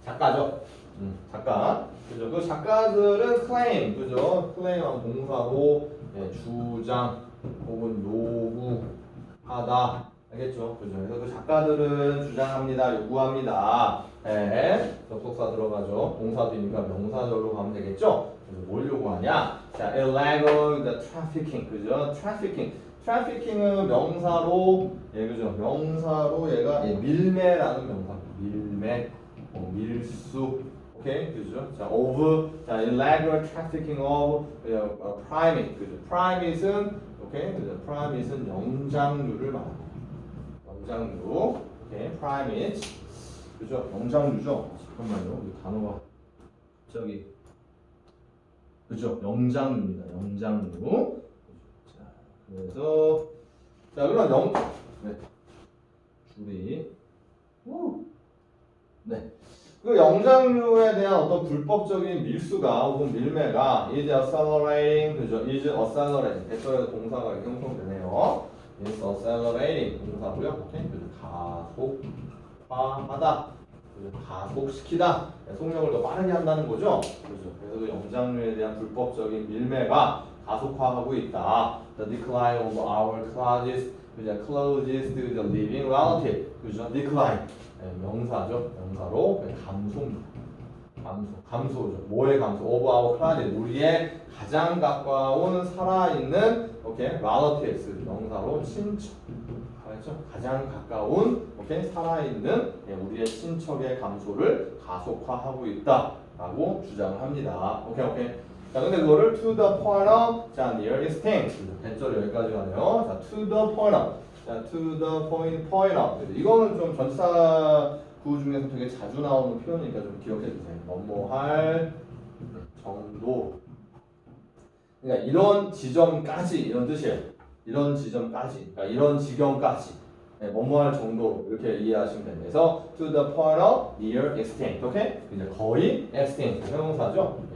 작가죠. 작가. 그죠? 그 작가들은 claim. 그죠? claim한 동사로 주장 혹은 요구하다. 알겠죠? 그죠? 그래서 그 작가들은 주장합니다. 요구합니다. 접속사 들어가죠. 동사도니까 명사절로 가면 되겠죠? 그래서 뭘 요구하냐? 자, illegal the trafficking. 그죠? trafficking은 명사로 그죠? 명사로 얘가 밀매라는 명사. 밀매, 밀수. 오케이, 그죠? 자, illegal trafficking of primate. 그죠? primate은 오케이, 그죠? primate은 영장류를 말합니다. 영장류. 오케이, primate. 그죠? 영장류죠? 잠깐만요. 이 단어가 저기 그죠? 영장류입니다. 영장류. 자, 그래서 그러면 줄이 그 영장류에 대한 어떤 불법적인 밀수가 혹은 밀매가 is accelerating, 그죠? is accelerating. 대표에서 동사가 형성되네요. is accelerating 동사고요. 오케이, 그죠? 가속화하다, 그죠? 가속시키다. 속력을 더 빠르게 한다는 거죠. 그죠? 그래서 그 영장류에 대한 불법적인 밀매가 가속화하고 있다. The decline of our closest to the living relative. 그죠? decline. 명사죠. 명사로 감소입니다. 감소죠. 뭐의 감소? of our closest. 우리의 가장 가까운 살아있는 relatives. 명사로 친척. 알겠죠? 가장 가까운 살아있는 우리의 친척의 감소를 가속화하고 있다라고 주장을 합니다. 오케이. 자, 근데 그거를 to the point of near extinct. 대절 여기까지 가네요. 자, to the point of. 자, to the point of. 이거는 좀 전치사 구호 중에서 되게 자주 나오는 표현이니까 좀 기억해 주세요. 뭐할 정도. 그러니까 이런 지점까지 이런 뜻이에요. 이런 지점까지, 그러니까 이런 지경까지 뭐뭐할 정도로 이렇게 이해하시면 됩니다. 그래서 to the point of near extinct, 오케이? 이제 거의 extinct, 형용사죠.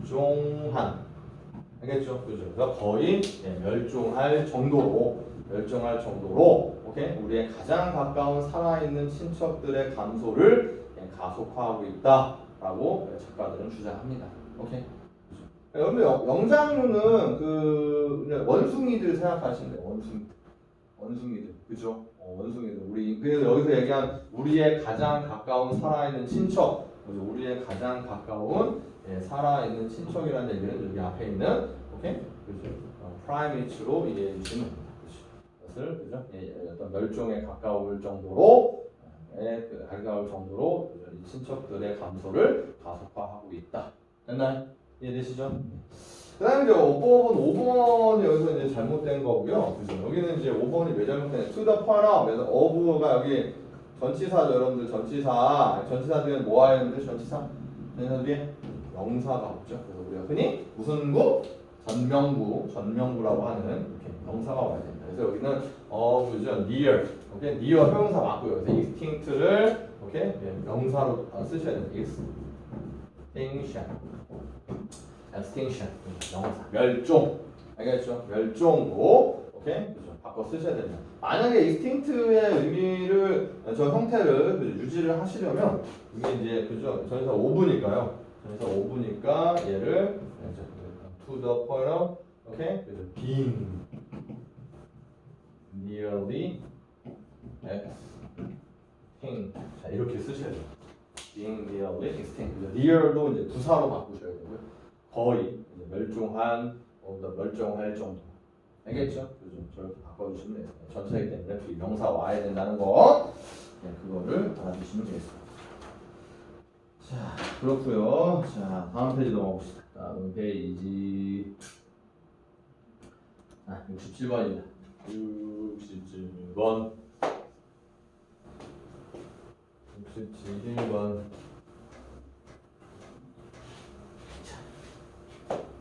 멸종한, 알겠죠? 그죠? 그래서 거의 멸종할 정도로, 오케이? 우리의 가장 가까운 살아있는 친척들의 감소를 가속화하고 있다라고 작가들은 주장합니다. 오케이? 여러분 영장류는 그냥 원숭이들 생각하시면 돼요. 원숭이들, 그죠? 원숭이들. 우리 그래서 여기서 얘기한 우리의 가장 가까운 살아있는 친척, 그죠? 우리의 가장 가까운 살아있는 친척이라는 얘기는 여기 앞에 있는 오케이, 그죠? 프라이메이츠로 이해해 주시면 됩니다. 그것을 그죠? 어떤 멸종에 가까울 정도로 가까울 정도로 이 친척들의 감소를 가속화하고 있다. 됐나요? 이해되시죠? 그 다음에 이제 5번은 여기서 이제 잘못된 거고요. 그죠? 여기는 이제 5번이 왜 잘못된 to the point of, 그래서 of가 여기 전치사죠, 여러분들. 전치사 뒤에 뭐 와야 되는데, 전치사 뒤에 명사가 없죠. 그래서 우리가 흔히 무슨 구? 전명구라고 하는 이렇게 명사가 와야 됩니다. 그래서 여기는 그죠? near, 오케이? near 형용사 맞고요. 그래서 extinct를 오케이? 명사로 쓰셔야 됩니다. extinction, 명사, 멸종, 알겠죠? 멸종으로, 오케이, 그죠? 바꿔 쓰셔야 됩니다. 만약에 extinct의 의미를 저 형태를 그죠? 유지를 하시려면 이게 이제 그죠? 전치사 5부니까요. 전치사 5부니까 얘를 to the point of, 오케이, 그죠? being nearly extinct. 자 이렇게 쓰셔야 돼요. being nearly extinct. near도 이제 부사로 바꾸셔야 되고요. 거의 이제 멸종한, 멸종할 정도. 알겠죠? 그죠? 저렇게 바꿔주시면 돼요. 전체이기 때문에 그 명사 와야 된다는 거, 그거를 알아주시면 되겠습니다. 자, 그렇고요. 자, 다음 페이지 넘어봅시다. 다음 페이지 67번입니다. 67번. 67번.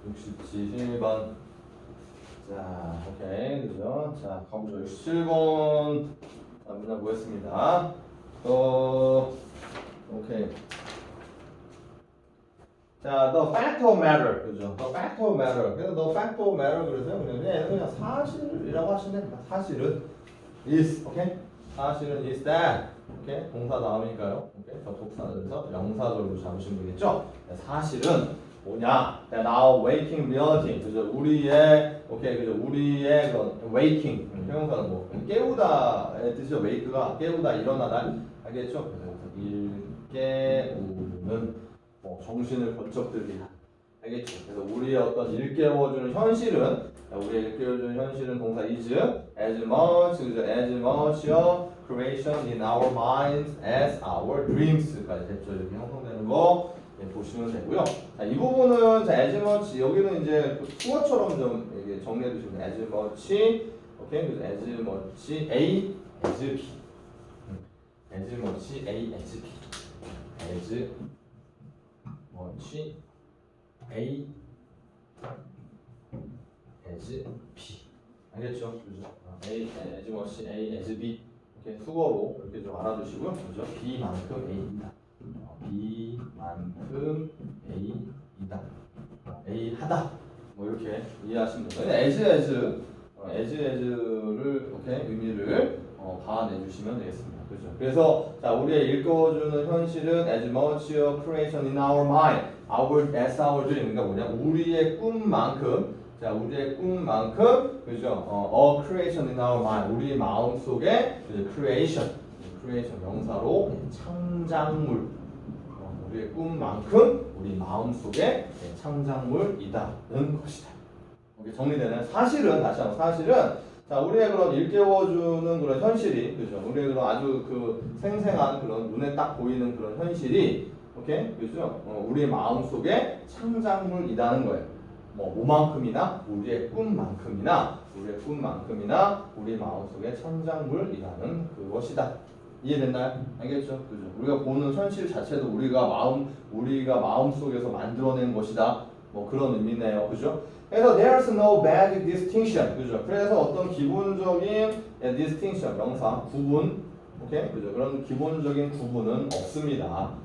67번. 자, 오케이, 그죠? 자, 가보죠. 67번 문장 보겠습니다. 오케이. 자, the fact of matter, 그죠? the fact of matter. 그래서 the fact of matter 그래서 그냥 사실이라고 하시면 됩니다. 사실은 is, 오케이? 사실은 is that, 오케이? 동사 다음이니까요. 오케이? 접속사에서 명사절로 잡으시면 되겠죠? 사실은 뭐냐? Now waking reality. 그죠? 우리의 오케이, 그죠? 우리의 그런 waking 형용사는 뭐 깨우다의 뜻이죠. wake가 깨우다, 일어나다. 알겠죠? 그래서 일깨우는 뭐 정신을 번쩍 들게 하는. 알겠죠? 그래서 우리의 어떤 일깨워주는 현실은 우리의 일깨워주는 현실은 동사 is as much, 그죠? as much a creation in our minds as our dreams까지 됐죠. 이렇게 형성되는 거. 보시면 되고요. 자, 이 부분은 자, as much 여기는 이제 수어처럼 좀 이게 정리해 주시면 as much, 오케이, 그래서 as much A as B, as much A as B, as much A as B, 알겠죠? 그죠? as much A as B, 이렇게 수거로 이렇게 좀 알아두시고요. 그죠? B만큼 A입니다. B만큼 A이다. A 하다. 뭐 이렇게 이해하시면 됩니다. as를 오케이 의미를 봐내주시면 되겠습니다. 그죠? 그래서 자 우리의 읽어주는 현실은 as much a creation in our mind, as our dream. 그러니까 뭐냐? 우리의 꿈만큼. 자 우리의 꿈만큼 그죠? A creation in our mind. 우리 마음 속에 creation 명사로 창작물. 우리의 꿈만큼 우리 마음속에 창작물이다는 것이다. 오케이, 정리되나요? 사실은 다시 한번 사실은 자 우리의 그런 일깨워주는 그런 현실이 그죠? 우리의 그런 아주 그 생생한 그런 눈에 딱 보이는 그런 현실이 오케이 그죠? 우리의 마음속에 창작물이라는 거예요. 뭐만큼이나 우리의 꿈만큼이나 우리 마음속에 창작물이라는 그것이다. 이해됐나요? 알겠죠? 그죠? 우리가 보는 현실 자체도 우리가 마음 속에서 만들어낸 것이다. 뭐 그런 의미네요. 그죠? 그래서 there's no bad distinction. 그죠? 그래서 어떤 기본적인 distinction, 명사, 구분, 오케이? 그죠? 그런 기본적인 구분은 없습니다.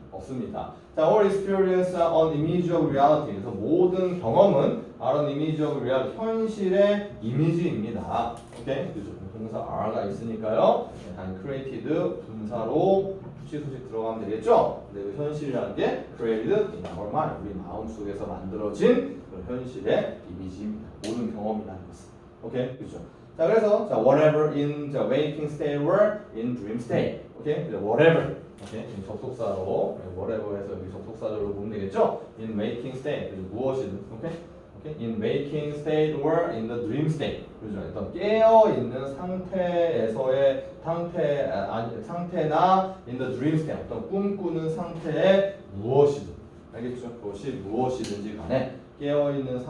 자, all experience are an image of reality. 그래서 모든 경험은 are an image of reality. 현실의 이미지입니다. 오케이? 그죠? 동사 are가 있으니까요. 단 created 분사로 수식 들어가면 되겠죠? 근데 그 현실이라는 게 created in our mind, 우리 마음속에서 만들어진 그 현실의 이미지입니다. 모든 경험이라는 것은. 오케이? 그렇죠? 자, 그래서 자, whatever in the waking state or in dream state. 오케이? whatever. 오케이? 접속사로 whatever에서 여기 접속사로 보면 되겠죠? in waking state. 무엇이든. 오케이? 오케이? in waking state or in the dream state. 그죠? 어떤 깨어 있는 상태에서의 상태나 in the dream state. 어떤 꿈꾸는 상태에 무엇이든. 알겠죠? 그것이 무엇이든지 간에 깨어 있는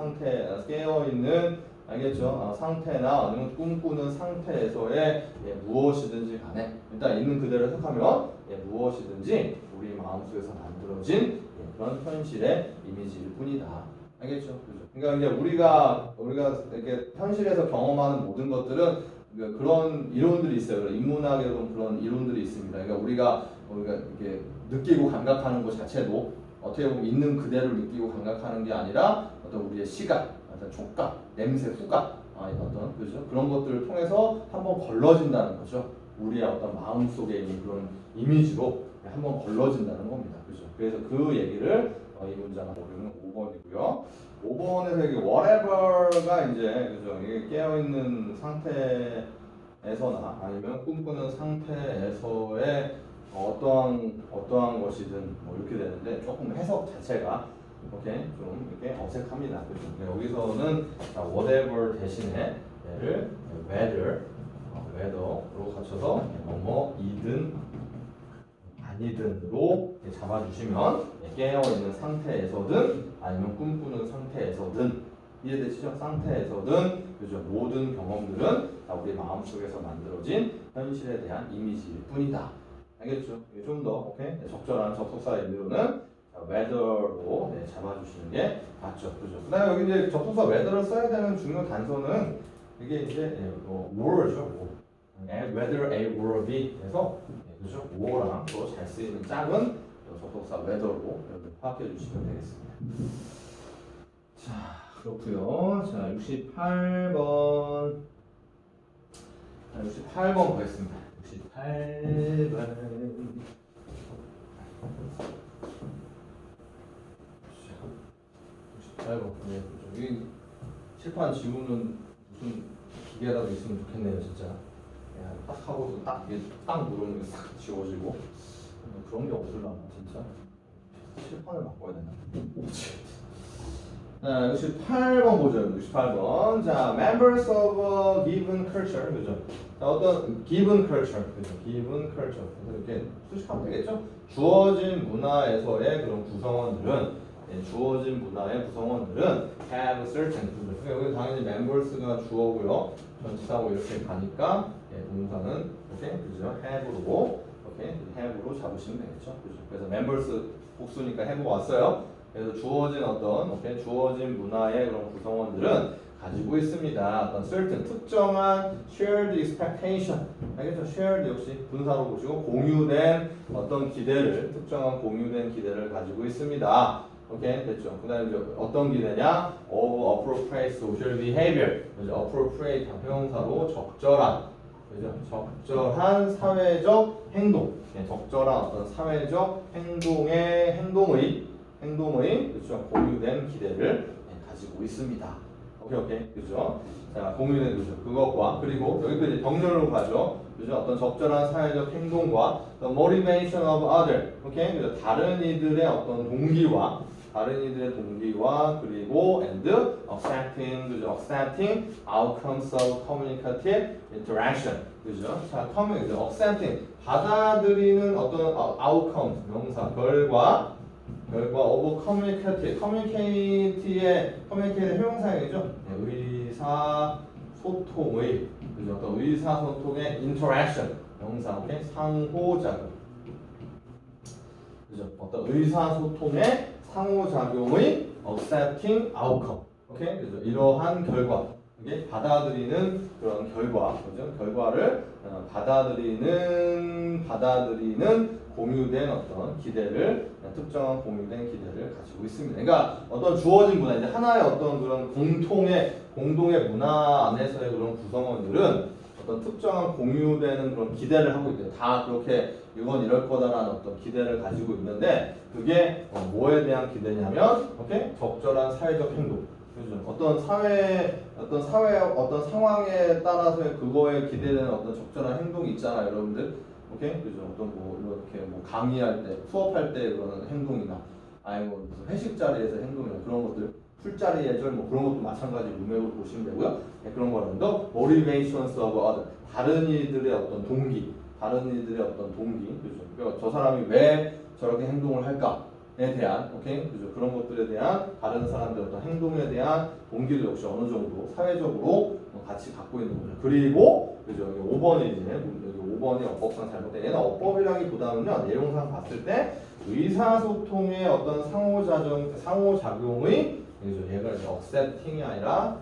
알겠죠? 상태나 아니면 꿈꾸는 상태에서의 무엇이든지 간에 일단 있는 그대로 해석하면 무엇이든지 우리 마음속에서 만들어진 그런 현실의 이미지일 뿐이다. 알겠죠? 그죠? 그러니까 이제 우리가 이렇게 현실에서 경험하는 모든 것들은 그런 이론들이 있어요. 인문학에도 그런 이론들이 있습니다. 그러니까 우리가 이렇게 느끼고 감각하는 것 자체도 어떻게 보면 있는 그대로 느끼고 감각하는 게 아니라 어떤 우리의 시각, 어떤 촉각, 냄새, 후각, 어떤 그죠? 그런 것들을 통해서 한번 걸러진다는 거죠. 우리의 어떤 마음 속에 있는 그런 이미지로 한번 걸러진다는 겁니다. 그죠? 그래서 그 얘기를 이 문장을 보려면 5번이고요. 5번에서 이게 whatever가 이제 그죠? 이게 깨어 있는 상태에서나 아니면 꿈꾸는 상태에서의 어떠한 것이든 뭐 이렇게 되는데 조금 해석 자체가 오케이 좀 이렇게 어색합니다. 그죠? 여기서는 whatever 대신에 얘를 whether로 갖춰서 뭐뭐이든 아니든으로 잡아주시면 깨어 있는 상태에서든 아니면 꿈꾸는 상태에서든 이해되시죠? 상태에서든 그죠? 모든 경험들은 다 우리 마음속에서 만들어진 현실에 대한 이미지일 뿐이다. 알겠죠? 좀 더 오케이 적절한 접속사 의미로는 whether로 잡아주시는 게 맞죠, 그죠? 그다음에 여기 이제 접속사 whether를 써야 되는 중요한 단서는 이게 이제 or죠, whether A or B에서 그죠? or랑 또 잘 쓰이는 짝은 접속사 whether로 파악해 주시면 되겠습니다. 자, 그렇고요. 자, 68번 보겠습니다. 68번. 네, 여기 칠판 지우는 무슨 기계라도 있으면 좋겠네요, 진짜. 딱 하고도 딱 이게 딱 누르면 싹 지워지고 그런 게 없을라나 진짜. 칠판을 바꿔야 되나? 자, 68번 보죠. 68번. 자, members of a given culture. 그죠? 자, 어떤 given culture. 그죠? given culture. 그래서 이렇게 수식하면 되겠죠? 주어진 문화에서의 그런 구성원들은 주어진 문화의 구성원들은 have certain. 그죠? 여기 당연히 members가 주어고요. 전치사고 이렇게 가니까 동사는 이렇게 그죠? have로 이렇게 have로 잡으시면 되겠죠? 그죠? 그래서 members 복수니까 have 왔어요. 그래서 주어진 문화의 그런 구성원들은 가지고 있습니다. 어떤 certain 특정한 shared expectation. 알겠죠? shared 역시 분사로 보시고 공유된 어떤 기대를 특정한 공유된 기대를 가지고 있습니다. 오케이 됐죠? 그다음에 이제 어떤 기대냐? of appropriate social behavior. 그죠? appropriate 형용사로 적절한. 그죠? 적절한 사회적 행동. 적절한 어떤 사회적 행동의 그렇죠? 공유된 기대를 가지고 있습니다. 오케이 그죠? 자 공유된 그죠? 그것과 그리고 여기도 이제 병렬로 가죠. 그죠? 어떤 적절한 사회적 행동과 the motivation of other. 오케이 그죠? 다른 이들의 동기와 그리고 and accepting 그죠? accepting outcomes of communicative interaction. 그죠? 자 그죠? accepting 받아들이는 어떤 outcome 명사 결과 of communicate의 형용사이죠. 의사소통의 그죠? 어떤 의사소통의 interaction 명사 오케이 상호작용 그죠? 어떤 의사소통의 상호작용의 accepting outcome 오케이 그죠? 이러한 결과 이게 받아들이는 그런 결과 그죠? 결과를 받아들이는 공유된 어떤 기대를 특정한 공유된 기대를 가지고 있습니다. 그러니까 어떤 주어진 문화, 이제 하나의 어떤 그런 공동의 문화 안에서의 그런 구성원들은 어떤 특정한 공유되는 그런 기대를 하고 있대요. 다 그렇게 이건 이럴 거다라는 어떤 기대를 가지고 있는데 그게 뭐에 대한 기대냐면 오케이? 적절한 사회적 행동. 그죠? 어떤 상황에 따라서 그거에 기대되는 어떤 적절한 행동이 있잖아요, 여러분들. 오케이? 그죠? 어떤 뭐 이렇게 뭐 강의할 때, 수업할 때 그런 행동이나 아니면 무슨 회식 자리에서 행동이나 그런 것들, 술자리 예절 뭐 그런 것도 마찬가지 문맥으로 보시면 되고요. 네, 그런 거는 더 motivations of other, 다른 이들의 어떤 동기, 그죠? 그러니까 저 사람이 왜 저렇게 행동을 할까에 대한, 오케이, 그죠? 그런 것들에 대한 다른 사람들의 어떤 행동에 대한 동기도 역시 어느 정도 사회적으로 같이 갖고 있는 거죠. 그리고 그죠? 여기 5번이지, 여기 5번이 어법상 잘못된. 얘는 어법이라기보다는요, 내용상 봤을 때 의사소통의 어떤 상호작용의 그죠? 얘가 accepting이 아니라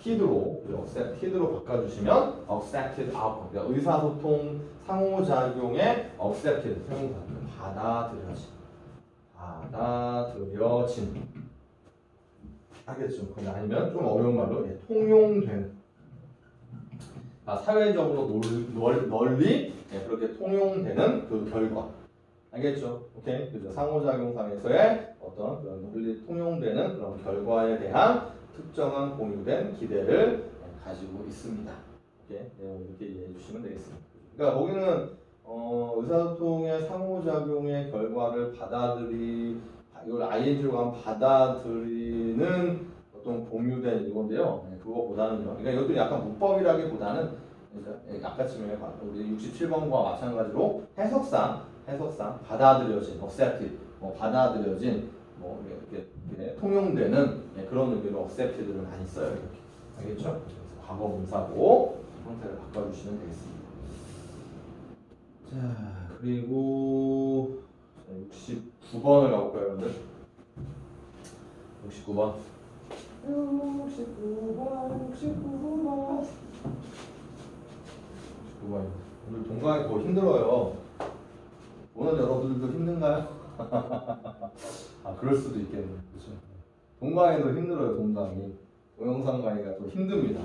accepted로 바꿔주시면 accepted outcome. 그러니까 의사소통 상호작용의 accepted 받아들여진. 알겠죠? 근데 아니면 좀 어려운 말로 통용되는. 사회적으로 널리 그렇게 통용되는 그 결과. 알겠죠? 오케이? 그죠? 상호작용상에서의 어떤 그런 널리 통용되는 그런 결과에 대한 특정한 공유된 기대를 가지고 있습니다. 오케이? 이렇게 이해해 주시면 되겠습니다. 그러니까 거기는 의사소통의 상호작용의 결과를 이걸 ing로 가면 받아들이는 어떤 공유된 이건데요. 그거보다는요. 그러니까 이것도 약간 문법이라기보다는 아까쯤에 우리 67번과 마찬가지로 해석상 받아들여진, accepted, 받아들여진, 이렇게 통용되는 그런 의미로 accepted를 많이 써요. 이렇게. 알겠죠? 그래서 과거 분사고 형태를 바꿔주시면 되겠습니다. 자, 그리고 69번을 가볼까요, 여러분들? 69번. 오늘 동강이 더 힘들어요. 오늘 여러분들도 힘든가요? 그럴 수도 있겠네요. 그렇죠? 동강이 더 힘들어요. 동영상 강의가 더 힘듭니다.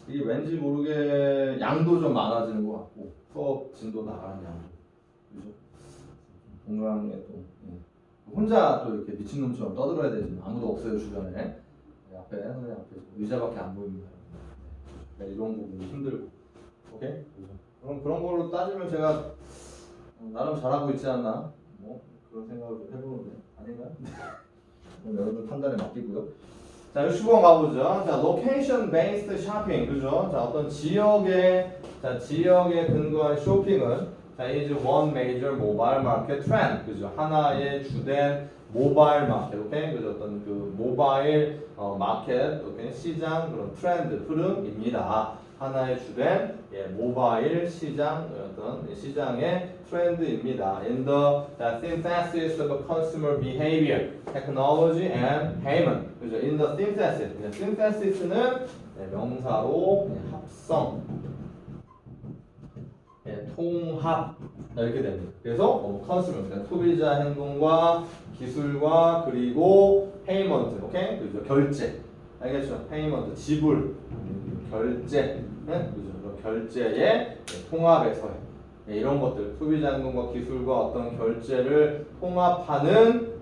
이게 왠지 모르게 양도 좀 많아지는 것 같고 수업 진도 나가는 양도. 그죠? 동강에 또 혼자 또 이렇게 미친놈처럼 떠들어야 되지 아무도 없어요 주변에. 선생님 앞에 의자밖에 안 보입니다. 이런 부분이 힘들고. 오케이? 그럼 그런 걸로 따지면 제가 나름 잘하고 있지 않나? 그런 생각을 좀 해보는데 아닌가요? 여러분 판단에 맡기고요. 자, 65번 가보죠. 자, location based shopping, 그죠? 자, 어떤 지역에 근거한 쇼핑은 is one major mobile market trend, 그죠? 하나의 주된 모바일 마켓, 오케이? 그죠? 어떤 그 모바일 마켓, 오케이? 시장 그런 트렌드 흐름입니다. 하나의 주된 모바일 시장 어떤 시장의 트렌드입니다. In the synthesis of consumer behavior, technology and payment. 그죠? In the synthesis. synthesis는 명사로 합성, 통합 이렇게 됩니다. 그래서 consumer, 그러니까 소비자 행동과 기술과 그리고 payment, 오케이? 그죠? 결제. 알겠죠? payment, 지불, 결제, 그죠? 결제의 통합에서의 이런 것들, 소비자 행동과 기술과 어떤 결제를 통합하는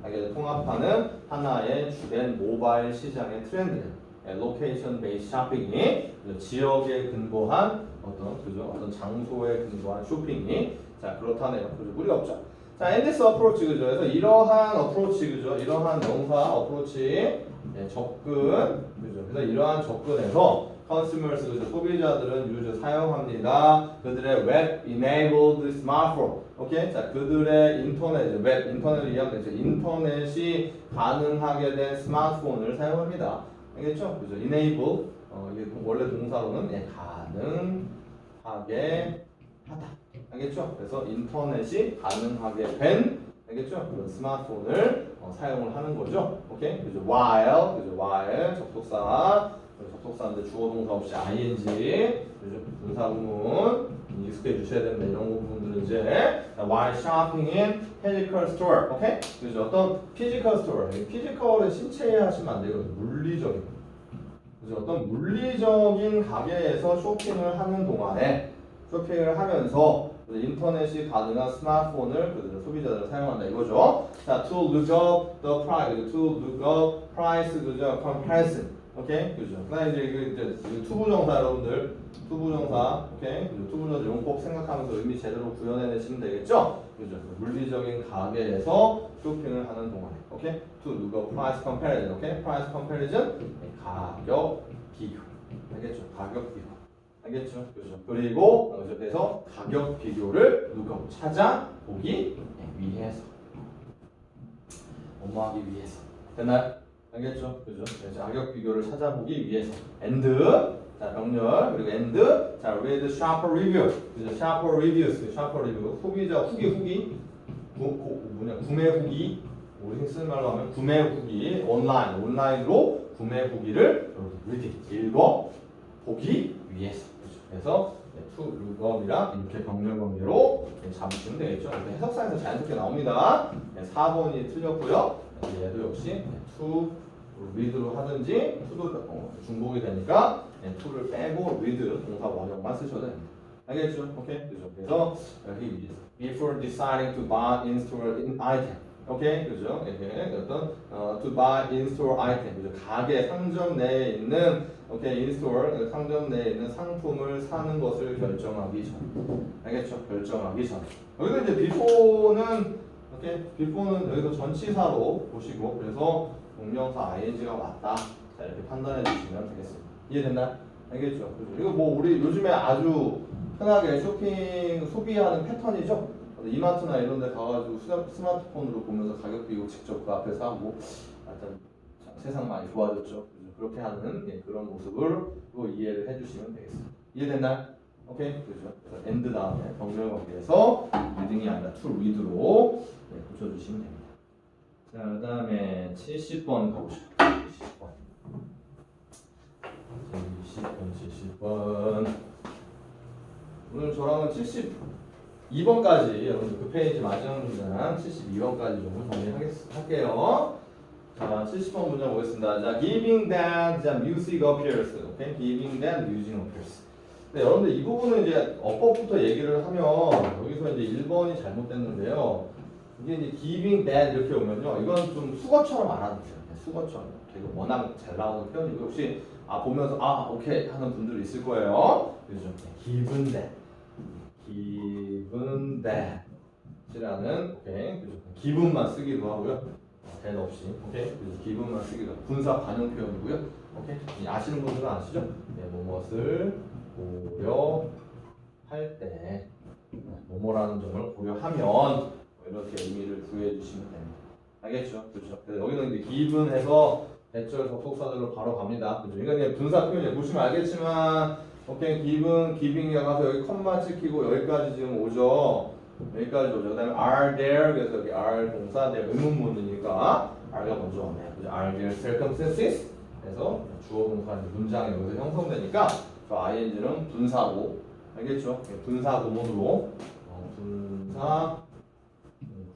하나의 주된 모바일 시장의 트렌드예요. 로케이션 베이스 쇼핑이 지역에 근거한 어떤 장소에 근거한 쇼핑이 그렇다네요. 그죠? 무리 없죠. 자, and this approach, 그죠? 그래서 이러한 approach, 그죠? 이러한 명사 approach, 접근, 그죠? 그래서 이러한 접근에서 consumers, 그죠? 소비자들은 사용합니다. 그들의 web-enabled smartphone, 오케이? 자, 그들의 인터넷을 이해하면 되죠. 인터넷이 가능하게 된 스마트폰을 사용합니다. 알겠죠? 그죠? enable, 이게 원래 동사로는 가능하게 하다. 알겠죠? 그래서 인터넷이 가능하게 된, 알겠죠? 그런 스마트폰을 사용을 하는 거죠. 오케이? 그죠? while, 접속사인데 주어 동사 없이 ing, 그죠? 분사구문 익숙해 주셔야 됩니다. 이런 부분들은 이제 while shopping in physical store, 오케이? 그죠? 어떤 physical store, 피지컬은 신체에 하시면 안 돼요. 물리적인. 그죠? 어떤 물리적인 가게에서 쇼핑을 하는 동안에 쇼핑을 하면서 인터넷이 가능한 스마트폰을 그대로 소비자들은 사용한다 이거죠. 자, to look up the price, to look up price, 그죠? comparison, 오케이, 그죠? 그다음 이제 투부정사 여러분들, 투부정사, 오케이, 그죠? 투부정사 이런 꼭 생각하면서 의미 제대로 구현해내시면 되겠죠? 그죠? 물리적인 가게에서 쇼핑을 하는 동안에, 오케이, to look up price comparison, 오케이, price comparison, 가격 비교, 알겠죠? 가격 비교. 알겠죠? 그죠? 그리고 그래서 가격 비교를 누가 찾아보기 위해서 업무하기 위해서 됐나요? 알겠죠? 그죠? 그래서 가격 비교를 찾아보기 위해서 and 자 병렬 그리고 and 자 read shopper review 그죠? shopper reviews shopper review 소비자 후기 구매 후기 우리 쓰는 말로 하면 구매 후기 온라인으로 구매 후기를 읽어 보기 위해서 그래서 to look up이랑 이렇게 병렬 관계로 잡으시면 되겠죠. 해석사에서 자연스럽게 나옵니다. 4번이 틀렸고요. 얘도 역시 to read로 하든지 to도 중복이 되니까 to를 빼고 read 동사 원형만 쓰셔도 됩니다. 알겠죠? 오케이? 그죠? 그래서 여기 before deciding to buy in-store item 오케이? 그죠? 어떤 to buy in-store item 그죠? 가게 상점 내에 있는 오케이, 인스톨 상점 내에 있는 상품을 사는 것을 결정하기 전. 알겠죠? 결정하기 전. 여기서 이제 before는 오케이, before는 여기서 전치사로 보시고 그래서 동명사 ing가 맞다. 자 이렇게 판단해 주시면 되겠습니다. 이해됐나요? 알겠죠? 그죠? 이거 뭐 우리 요즘에 아주 흔하게 쇼핑 소비하는 패턴이죠. 이마트나 이런 데 가가지고 스마트폰으로 보면서 가격 비교 직접 그 앞에서 하고 하여튼 세상 많이 좋아졌죠. 그렇게 하는 그런 모습을 이해를 해주시면 되겠습니다. 이해됐나요? 오케이? 그죠? 그래서 and 다음에 병렬 관계에서 reading이 아니라 to read로 붙여주시면 됩니다. 자, 그 다음에 70번 가보시죠. 70번. 오늘 저랑은 72번까지 여러분들 그 페이지 마지막 문장 72번까지 좀 정리할게요. 자, 70번 문장 보겠습니다. 자, giving that the music appears. 오케이? giving that music appears. 네, 여러분들 이 부분은 이제 어법부터 얘기를 하면 여기서 이제 1번이 잘못됐는데요. 이게 이제 giving that 이렇게 오면요. 이건 좀 수거처럼 알아두세요. 수거처럼. 되게 워낙 잘 나오는 표현이고 혹시 보면서 오케이 하는 분들 있을 거예요. 그죠? given that. given that. 이라는 오케이. 그죠? 기분만 쓰기도 하고요. 된 없이, 오케이? 그래서 기분만 쓰기도 하고 분사 반용 표현이고요. 오케이? 아시는 분들은 아시죠? 네, 무엇을 고려할 때 뭐뭐라는 점을 고려하면 이렇게 의미를 부여해 주시면 됩니다. 알겠죠? 그렇죠? 그래서 여기는 이제 기분해서 대절 접속사들로 바로 갑니다. 그죠? 이건 그냥 분사 표현이에요. 보시면 알겠지만, 오케이? 기분, 기빙이 가서 여기 컴마 찍히고 여기까지 지금 오죠. 여기까지 오죠. 그 다음에 are there 그래서 여기 are 동사 there 의문문이니까 are가 먼저 오네요. are there circumstances 그래서 주어 동사 문장이 여기서 형성되니까 저 ing는 분사고 알겠죠? 분사 구문으로 분사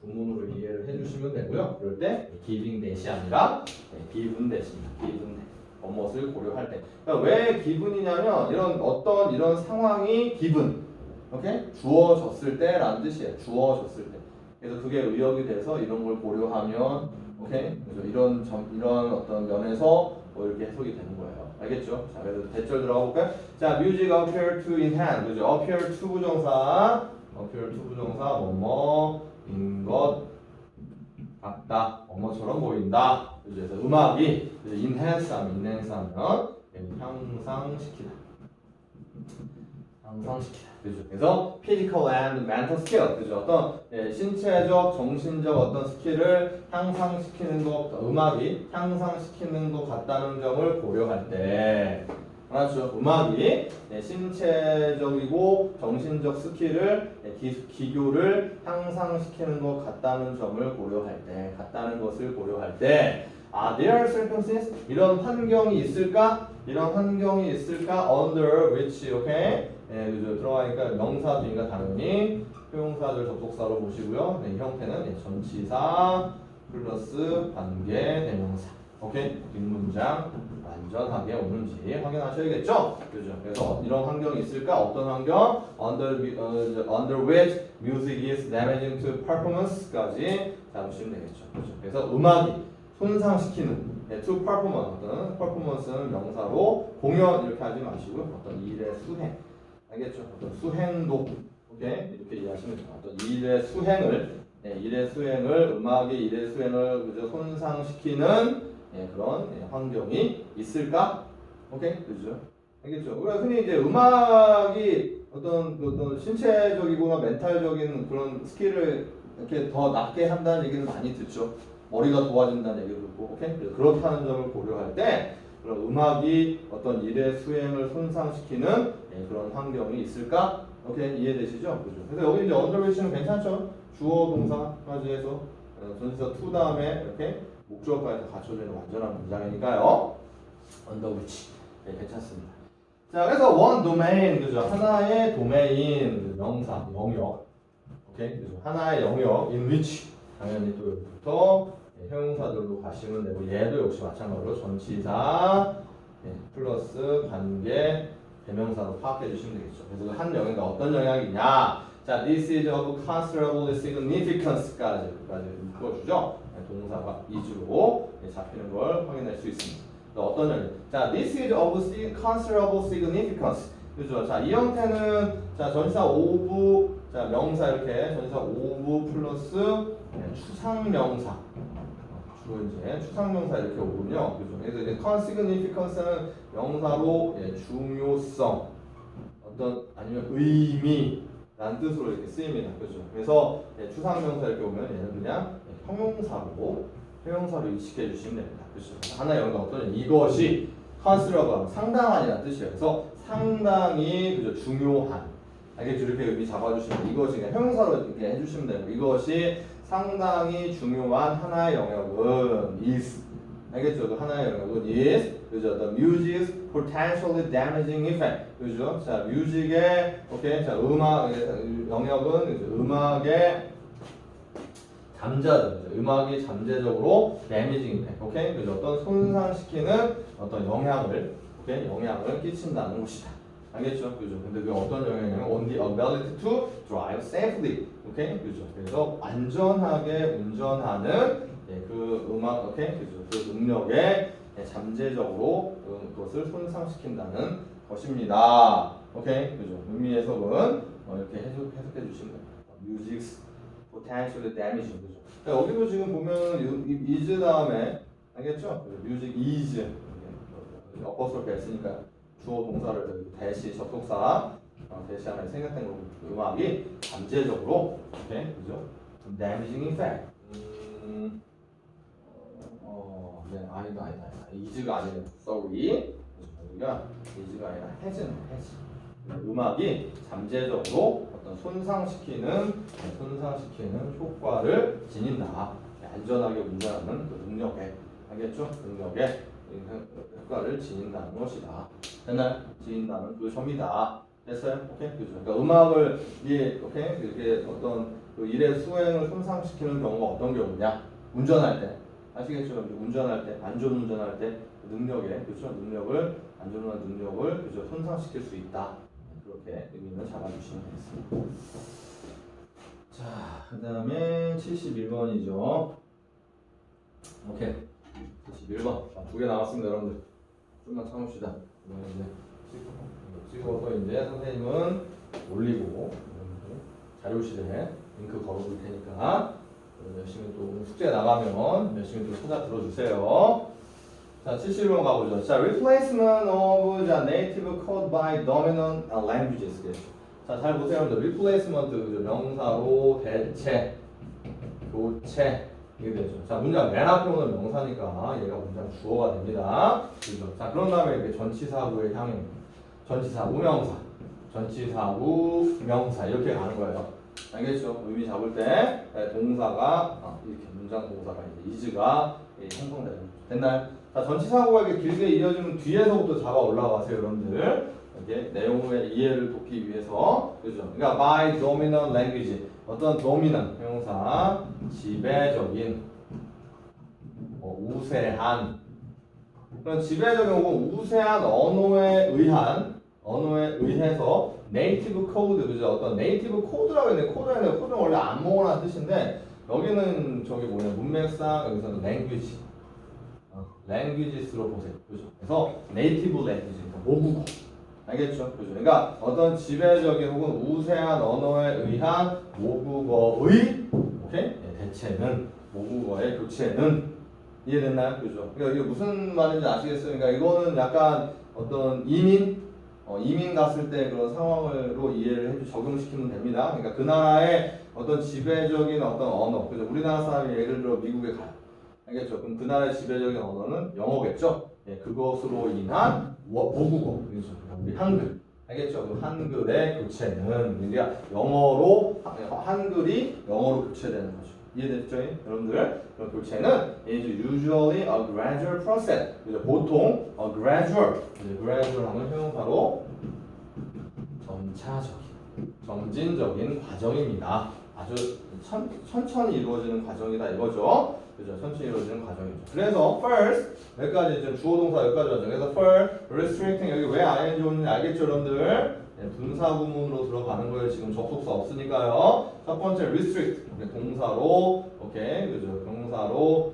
구문으로 이해를 해주시면 되고요. 그럴 때 giving that이 아니라 given that입니다. given that 무엇을 고려할 때. 그러니까 왜 given이냐면 이런 상황이 given 오케이? 주어졌을 때라는 뜻이에요. 주어졌을 때. 그래서 그게 의역이 돼서 이런 걸 고려하면, 오케이? 그래서 이런 어떤 면에서 이렇게 해석이 되는 거예요. 알겠죠? 자, 그래서 대절 들어가 볼까요? 자, music appear to in hand. 그죠? appear to 부정사, 뭐뭐인 것 같다. 뭐뭐처럼 보인다. 그죠? 그래서 음악이 enhance 하면 향상시키다. 그죠? 그래서 physical and mental skill, 그죠? 어떤 신체적, 정신적 어떤 스킬을 향상시키는 것, 음악이 향상시키는 것 같다는 점을 고려할 때, 알았죠? 음악이 신체적이고 정신적 스킬을 기교를 향상시키는 것 같다는 점을 고려할 때, 같다는 것을 고려할 때. there are circumstances 이런 환경이 있을까? under which, okay? 그죠? 들어가니까 명사 뒤인가 당연히 표용사절 접속사로 보시고요. 이 형태는 전치사 플러스 관계 대명사. 오케이? 뒷문장 안전하게 오는지 확인하셔야겠죠? 그죠? 그래서 이런 환경이 있을까? 어떤 환경? Under which music is damaging to performance까지 잡으시면 되겠죠. 그죠? 그래서 음악이 손상시키는 to performance, 어떤 performance는 명사로 공연 이렇게 하지 마시고 어떤 일의 수행, 알겠죠? 어떤 수행도, 오케이? 이렇게 이해하시면 돼요. 어떤 일의 수행을, 일의 수행을, 음악이 일의 수행을 그저 손상시키는 그런 환경이 있을까? 오케이? 그죠? 알겠죠? 우리가 흔히 이제 음악이 어떤 신체적이거나 멘탈적인 그런 스킬을 이렇게 더 낮게 한다는 얘기를 많이 듣죠. 머리가 좋아진다는 얘기도 듣고, 오케이? 그렇다는 점을 고려할 때 그런 음악이 어떤 일의 수행을 손상시키는 그런 환경이 있을까? 오케이? 이해되시죠? 그죠? 그래서 여기 이제 under which는 괜찮죠? 주어 동사까지 해서 전치사 to 다음에 이렇게 목적어까지 다 갖춰지는 완전한 문장이니까요. under which. 네, 괜찮습니다. 자, 그래서 one domain, 그죠? 하나의 도메인, 명사, 영역. 오케이? 그죠? 하나의 영역, in which. 당연히 또 여기부터 형용사들로 가시면 되고, 얘도 역시 마찬가지로 전치사 플러스 관계 대명사로 파악해 주시면 되겠죠. 그래서 한 영역이 어떤 영역이냐? 자, this is of considerable significance까지 묶어주죠. 동사가 is로 잡히는 걸 확인할 수 있습니다. 어떤 영역? 자, this is of considerable significance. 그죠? 자, 이 형태는 자 전치사 of 자 명사 이렇게 전치사 of 플러스 추상명사. 주로 이제 추상명사 이렇게 오군요. 그죠? 그래서 이제 significance는 명사로 중요성, 어떤 아니면 의미라는 뜻으로 이렇게 쓰입니다. 그죠? 그래서 추상명사 이렇게 오면 얘는 그냥 형용사로 인식해 주시면 됩니다. 그죠? 하나의 영어가 어떤 이것이 considerable 상당한이라는 뜻이에요. 그래서 상당히 그죠? 중요한. 알겠죠? 이렇게 의미 잡아주시면 이것이 그냥 형용사로 이렇게 해주시면 되고 이것이 상당히 중요한 하나의 영역은 is. 알겠죠? 그 하나의 영역은 is. 그죠? The music's potentially damaging effect. 그죠? 자, 뮤직의 오케이. 자, 음악 영역은 그죠? 음악의 잠재적, 음악이 잠재적으로 damaging effect. 오케이? 그죠? 어떤 손상시키는 어떤 영향을 오케이? 영향을 끼친다는 것이다. 알겠죠? 그죠? 근데 그 어떤 영향이냐면 on the ability to drive safely. 오케이? 그죠? 그래서 안전하게 운전하는 그 음악, 오케이? 그죠? 그 능력에 잠재적으로 그것을 손상시킨다는 것입니다. 오케이? 그죠? 의미 해석은 이렇게 해석해 주시면 됩니다. music's potentially damaging. 그죠? 그러니까 여기도 지금 보면 is 다음에 알겠죠? music is 엎어서 뺐으니까 주어 동사를 대시 접속사 대시하면 생략된 거고 음악이 잠재적으로 오케이 그죠? damaging effect. 네 아니다. is가 아니에요. sorry. 여기가 is가 아니라 has는 has. 음악이 잠재적으로 어떤 손상시키는 효과를 지닌다. 안전하게 운전하는 그 능력에 알겠죠? 능력에 효과를 지닌다는 것이다. 됐나요? 지닌다는 그 점이다. 됐어요? 오케이? 그죠? 그러니까 음악을 오케이? 이렇게 어떤 그 일의 수행을 손상시키는 경우가 어떤 경우냐? 운전할 때. 아시겠죠? 운전할 때, 안전운전할 때 능력에 그죠? 안전운전 능력을 그죠? 손상시킬 수 있다. 그렇게 의미를 잡아주시면 되겠습니다. 자, 그 다음에 71번이죠. 오케이. 71번. 두 개 나왔습니다, 여러분들. 좀만 참읍시다. 이제 찍어서 이제 선생님은 올리고 자료실에 링크 걸어둘 테니까 열심히 또 숙제 나가면 열심히 또 찾아 들어주세요. 자, 71번 가보죠. 자, replacement of the native code by dominant languages. 자, 잘 보세요, 여러분들. replacement 그죠? 명사로 대체, 교체. 이게 되죠. 자, 문장 맨 앞에 오는 명사니까 얘가 문장 주어가 됩니다. 그죠? 자, 그런 다음에 이렇게 전치사구의 향해. 전치사구 명사. 전치사구 명사. 이렇게 가는 거예요. 알겠죠? 의미 잡을 때 동사가 이렇게 문장 동사가 이제 is가 형성되는 거죠. 됐나요? 자, 전치사구가 이렇게 길게 이어지면 뒤에서부터 잡아 올라가세요, 여러분들. 이렇게 내용의 이해를 돕기 위해서. 그죠? 그러니까 by dominant language. 어떤 dominant 형용사 지배적인 우세한 그럼 지배적인 혹은 우세한 언어에 의해서 네이티브 코드, 그죠? 어떤 네이티브 코드라고 했는데 코드는 원래 안목어라는 뜻인데 여기는 저기 뭐냐 문맥상 여기서는 languages로 보세요, 그죠? 그래서 네이티브 랭귀지, 그러니까 모국어, 알겠죠? 그죠? 그러니까 어떤 지배적인 혹은 우세한 언어에 의한 모국어의 오케이? 네, 대체는 모국어의 교체는 이해됐나요? 그죠? 그러니까 이게 무슨 말인지 아시겠어요? 그러니까 이거는 약간 어떤 이민 갔을 때 그런 상황으로 이해를 적용시키면 됩니다. 그러니까 그 나라의 어떤 지배적인 어떤 언어, 그죠? 우리나라 사람이 예를 들어 미국에 가요. 알겠죠? 그럼 그 나라의 지배적인 언어는 영어겠죠? 예, 그것으로 인한 모국어, 그죠? 우리 한글. 알겠죠? 그 한글의 교체는 우리가 한글이 영어로 교체되는 거죠. 이해됐죠? 여러분들? 그럼 교체는 is usually a gradual process. 그죠? 보통 a gradual. gradual 하면 형용사로 점진적인 과정입니다. 아주 천천히 이루어지는 과정이다 이거죠. 그죠? 천천히 이루어지는 과정이죠. 그래서 first 여기까지 이제 주어 동사 여기까지 왔죠. 그래서 first restricting 여기 왜 ing 오는지 알겠죠, 여러분들? 네, 분사 구문으로 들어가는 거예요. 지금 접속사 없으니까요. 첫 번째 restrict 동사로 오케이 그죠? 동사로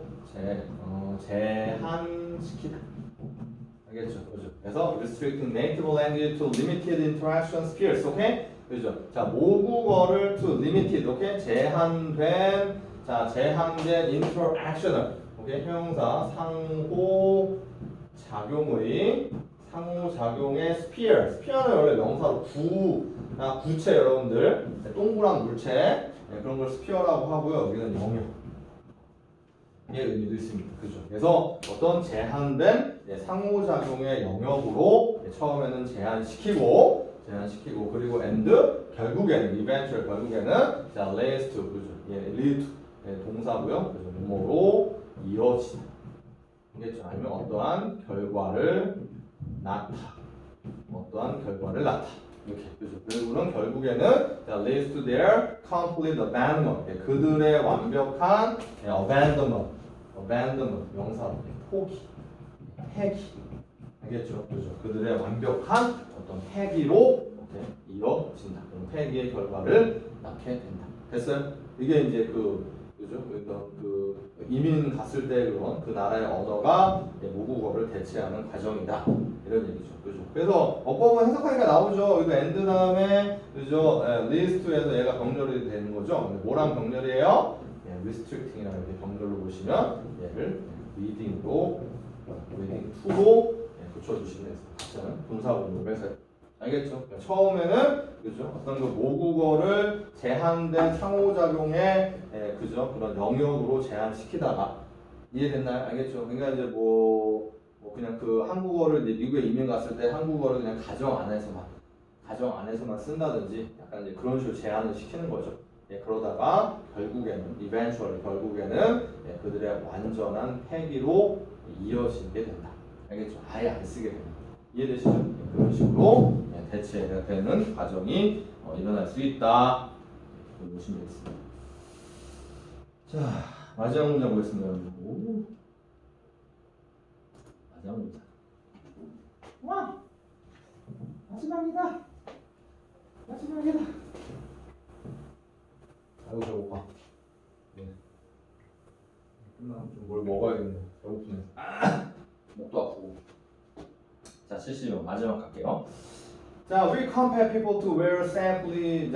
제한시키다. 알겠죠? 그죠? 그래서 restricting native language to limited interaction spheres. 오케이? 그죠? 자, 모국어를 to limited, 오케이? 제한된 interactional, 오케이? 형용사 상호작용의 sphere는 원래 명사로 구체 여러분들, 동그란 물체, 네, 그런 걸 sphere라고 하고요. 여기는 영역. 의 의미도 있습니다. 그죠? 그래서 어떤 제한된 상호작용의 영역으로 처음에는 제한시키고 그리고 and 결국에는 eventual 결국에는 자 leads to 그죠? lead to 동사고요. 그죠? 뭐로 이어지다. 알겠죠? 아니면 어떠한 결과를 낳다. 이렇게 그죠? 그리고는 결국에는 자, leads to their complete abandonment. 그들의 완벽한 abandonment 명사로 포기, 폐기. 알겠죠? 그죠? 그들의 완벽한 어떤 폐기로 이어진다. 그럼 폐기의 결과를 낳게 된다. 됐어요? 이게 이제 그죠? 그 이민 갔을 때 그런 그 나라의 언어가 모국어를 대체하는 과정이다. 이런 얘기죠. 그죠? 그래서 어법은 해석하니까 나오죠. 이거 and 다음에 그죠? leads to에서 얘가 병렬이 되는 거죠. 뭐랑 병렬이에요? restricting이라는 이렇게 병렬로 보시면 얘를 reading to로 붙여주시면 되겠습니다. 분사구문으로 해서 알겠죠? 그러니까 처음에는 그죠? 어떤 그 모국어를 제한된 상호작용의 그죠? 그런 영역으로 제한시키다가 이해됐나요? 알겠죠? 그러니까 이제 뭐 그냥 그 한국어를 미국에 이민 갔을 때 한국어를 그냥 가정 안에서만 쓴다든지 약간 이제 그런 식으로 제한을 시키는 거죠. 그러다가 결국에는 그들의 완전한 폐기로 이어지게 된다. 알겠죠? 아예 안 쓰게 됩니다. 이해되시죠? 그런 식으로 대체가 되는 과정이 일어날 수 있다. 보시면 되겠습니다. 자, 마지막 문장 보겠습니다. 마지막 문장. 와! 마지막이다. 아이고 배고파. 네. 끝나면 좀 뭘 먹어야겠네. 배고프네. 목도 아프고. 자, 70번 마지막 갈게요. 자, we compel people to wear safety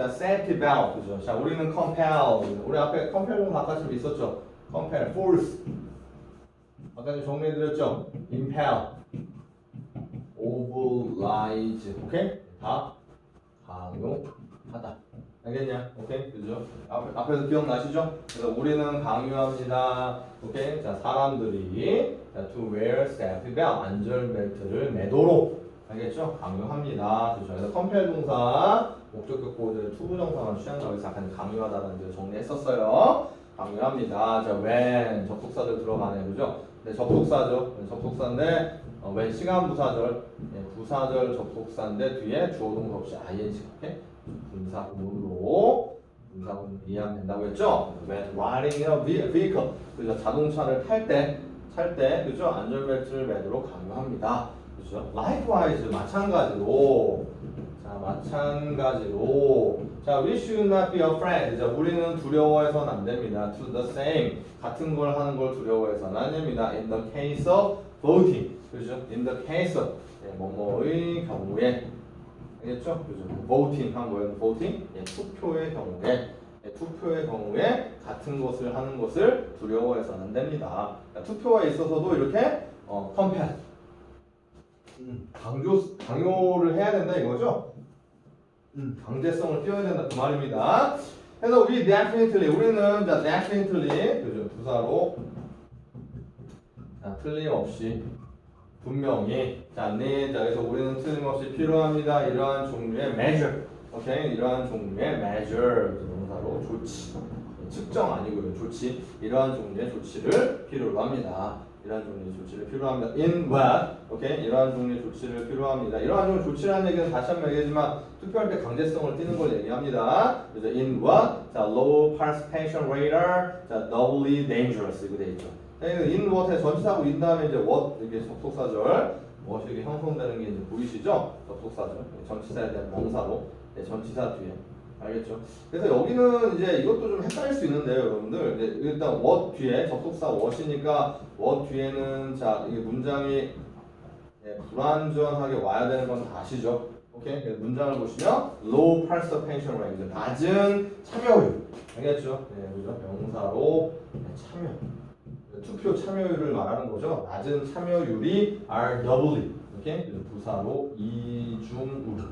belt. 그죠? 자, 우리는 compel. 우리 앞에 compel은 아까 좀 있었죠? compel, force. 아까 좀 정리해드렸죠? impel, oblige. 오케이? 다 강요하다. 알겠냐? 오케이? 그죠? 앞에서 기억나시죠? 그래서 우리는 강요합니다. 오케이? 자, 사람들이 to wear safety belt, 안전벨트를 매도록. 알겠죠? 강요합니다. 그죠? 그래서 compel 동사, 목적격 보호를 투부정사만 취한다고 해서 약간 강요하다라는 데 접속했었어요. 강요합니다. 자, when 접속사들 들어가네요. 그죠? 네, 접속사죠. 접속사인데 when 시간 부사절, 부사절 접속사인데 뒤에 주어 동사 없이 ing 오케이? 분사구문으로 이해하면 된다고 했죠? When riding a vehicle, 그죠? 자동차를 탈 때 찰 때, 그죠? 안전벨트를 매도록 강요합니다. 그죠? Likewise, 마찬가지로. 자, we should not be afraid. 자, 우리는 두려워해서는 안 됩니다. To the same. 같은 걸 하는 걸 두려워해서는 안 됩니다. In the case of voting. 그죠? In the case of. 뭐뭐의 경우에. 알겠죠? 그죠? voting 한 거예요. voting. 투표의 경우에. 투표의 경우에 같은 것을 하는 것을 두려워해서는 안 됩니다. 투표에 있어서도 이렇게 compel. 강요를 해야 된다 이거죠? 강제성을 띄워야 된다 그 말입니다. 그래서 우리 우리는 자 definitely 그죠? 부사로 자 틀림없이 분명히 자 그래서 우리는 틀림없이 필요합니다. 이러한 종류의 measure, 오케이? 이러한 종류의 measure 동사로 조치, 측정 아니고요 조치. 이러한 종류의 조치를 필요로 합니다. 이러한 종류의 조치를 필요합니다. In what? 오케이? 이러한 종류의 조치를 필요합니다. 이러한 종류의 조치라는 얘기는 다시 한번 얘기하지만 투표할 때 강제성을 띠는 걸 얘기합니다. 그래서 in what? 자, low participation rate, 자, doubly dangerous 이거 돼 있죠. in what에 전치사하고 in 다음에 이제 what 이게 접속사절, what 이게 형성되는 게 이제 보이시죠? 접속사절, 전치사에 대한 명사로 전치사 뒤에. 알겠죠? 그래서 여기는 이제 이것도 좀 헷갈릴 수 있는데요, 여러분들. 일단 what 뒤에 접속사 what이니까 what 뒤에는 자 이게 문장이 불완전하게 와야 되는 건 다 아시죠? 오케이? 그래서 문장을 보시면 low participation rate, 낮은 참여율. 알겠죠? 네, 그죠? 명사로 참여. 투표 참여율을 말하는 거죠. 낮은 참여율이 are doubly. 오케이? 그래서 부사로 이중으로.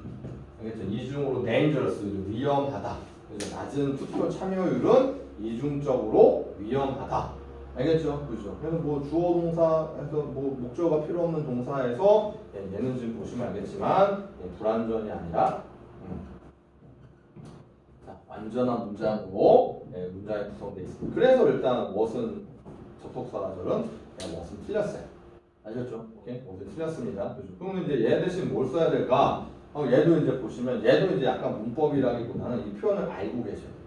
알겠죠? 이중으로 dangerous, 위험하다. 그래서 낮은 투표 참여율은 이중적으로 위험하다. 알겠죠? 그죠? 그래서 뭐 주어 동사에서 뭐 목적어가 필요 없는 동사에서 얘는 지금 보시면 알겠지만 불완전이 아니라 자, 완전한 문장으로 문장이 구성되어 있습니다. 그래서 일단 what은 접속사절은 what은 틀렸어요. 알겠죠? 오케이? what은 틀렸습니다. 그죠? 그러면 이제 얘 대신 뭘 써야 될까? 얘도 이제 보시면 얘도 이제 약간 문법이라기보다는 이 표현을 알고 계셔야 돼요.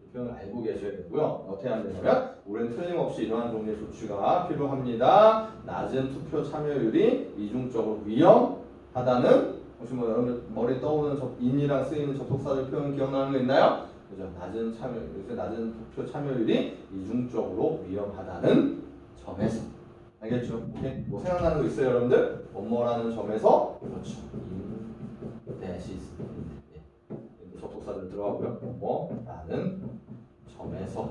이 표현을 알고 계셔야 되고요. 어떻게 하면 되냐면 우리는 틀림없이 이러한 종류의 조치가 필요합니다. 낮은 투표 참여율이 이중적으로 위험하다는 혹시 뭐 여러분들 머리에 떠오르는 in이랑 쓰이는 접속사절 표현 기억나는 거 있나요? 그죠? 낮은 투표 참여율이 이중적으로 위험하다는 점에서. 알겠죠? 오케이? 뭐 생각나는 거 있어요, 여러분들? 뭐뭐라는 점에서 그렇죠. 대시 있습니다. 접속사들 들어가고요. 뭐라는 점에서.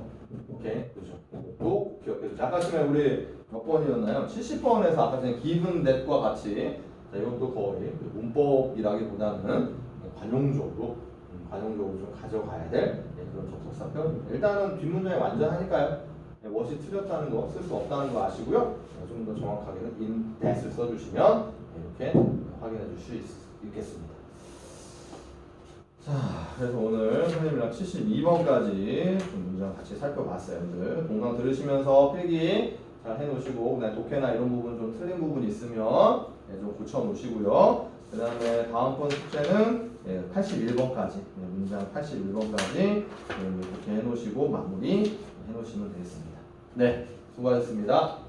오케이, 그죠? 이것도 기억해주세요. 아까 전에 우리 몇 번이었나요? 70번에서 아까 전에 given that과 같이 자, 이것도 거의 문법이라기보다는 관용적으로 좀 가져가야 될 그런 접속사 표현입니다. 일단은 뒷문장이 완전하니까요. what이 틀렸다는 거, 쓸 수 없다는 거 아시고요. 좀 더 정확하게는 in that을 써주시면 이렇게 확인해 주실 수 있겠습니다. 자, 그래서 오늘 선생님이랑 72번까지 좀 문장 같이 살펴봤어요. 여러분들 동강 들으시면서 필기 잘 해놓으시고 그다음에 독해나 이런 부분 좀 틀린 부분이 있으면 좀 고쳐놓으시고요. 그 다음에 다음번 숙제는 81번까지 문장 81번까지 이렇게 해놓으시고 마무리 해놓으시면 되겠습니다. 네, 수고하셨습니다.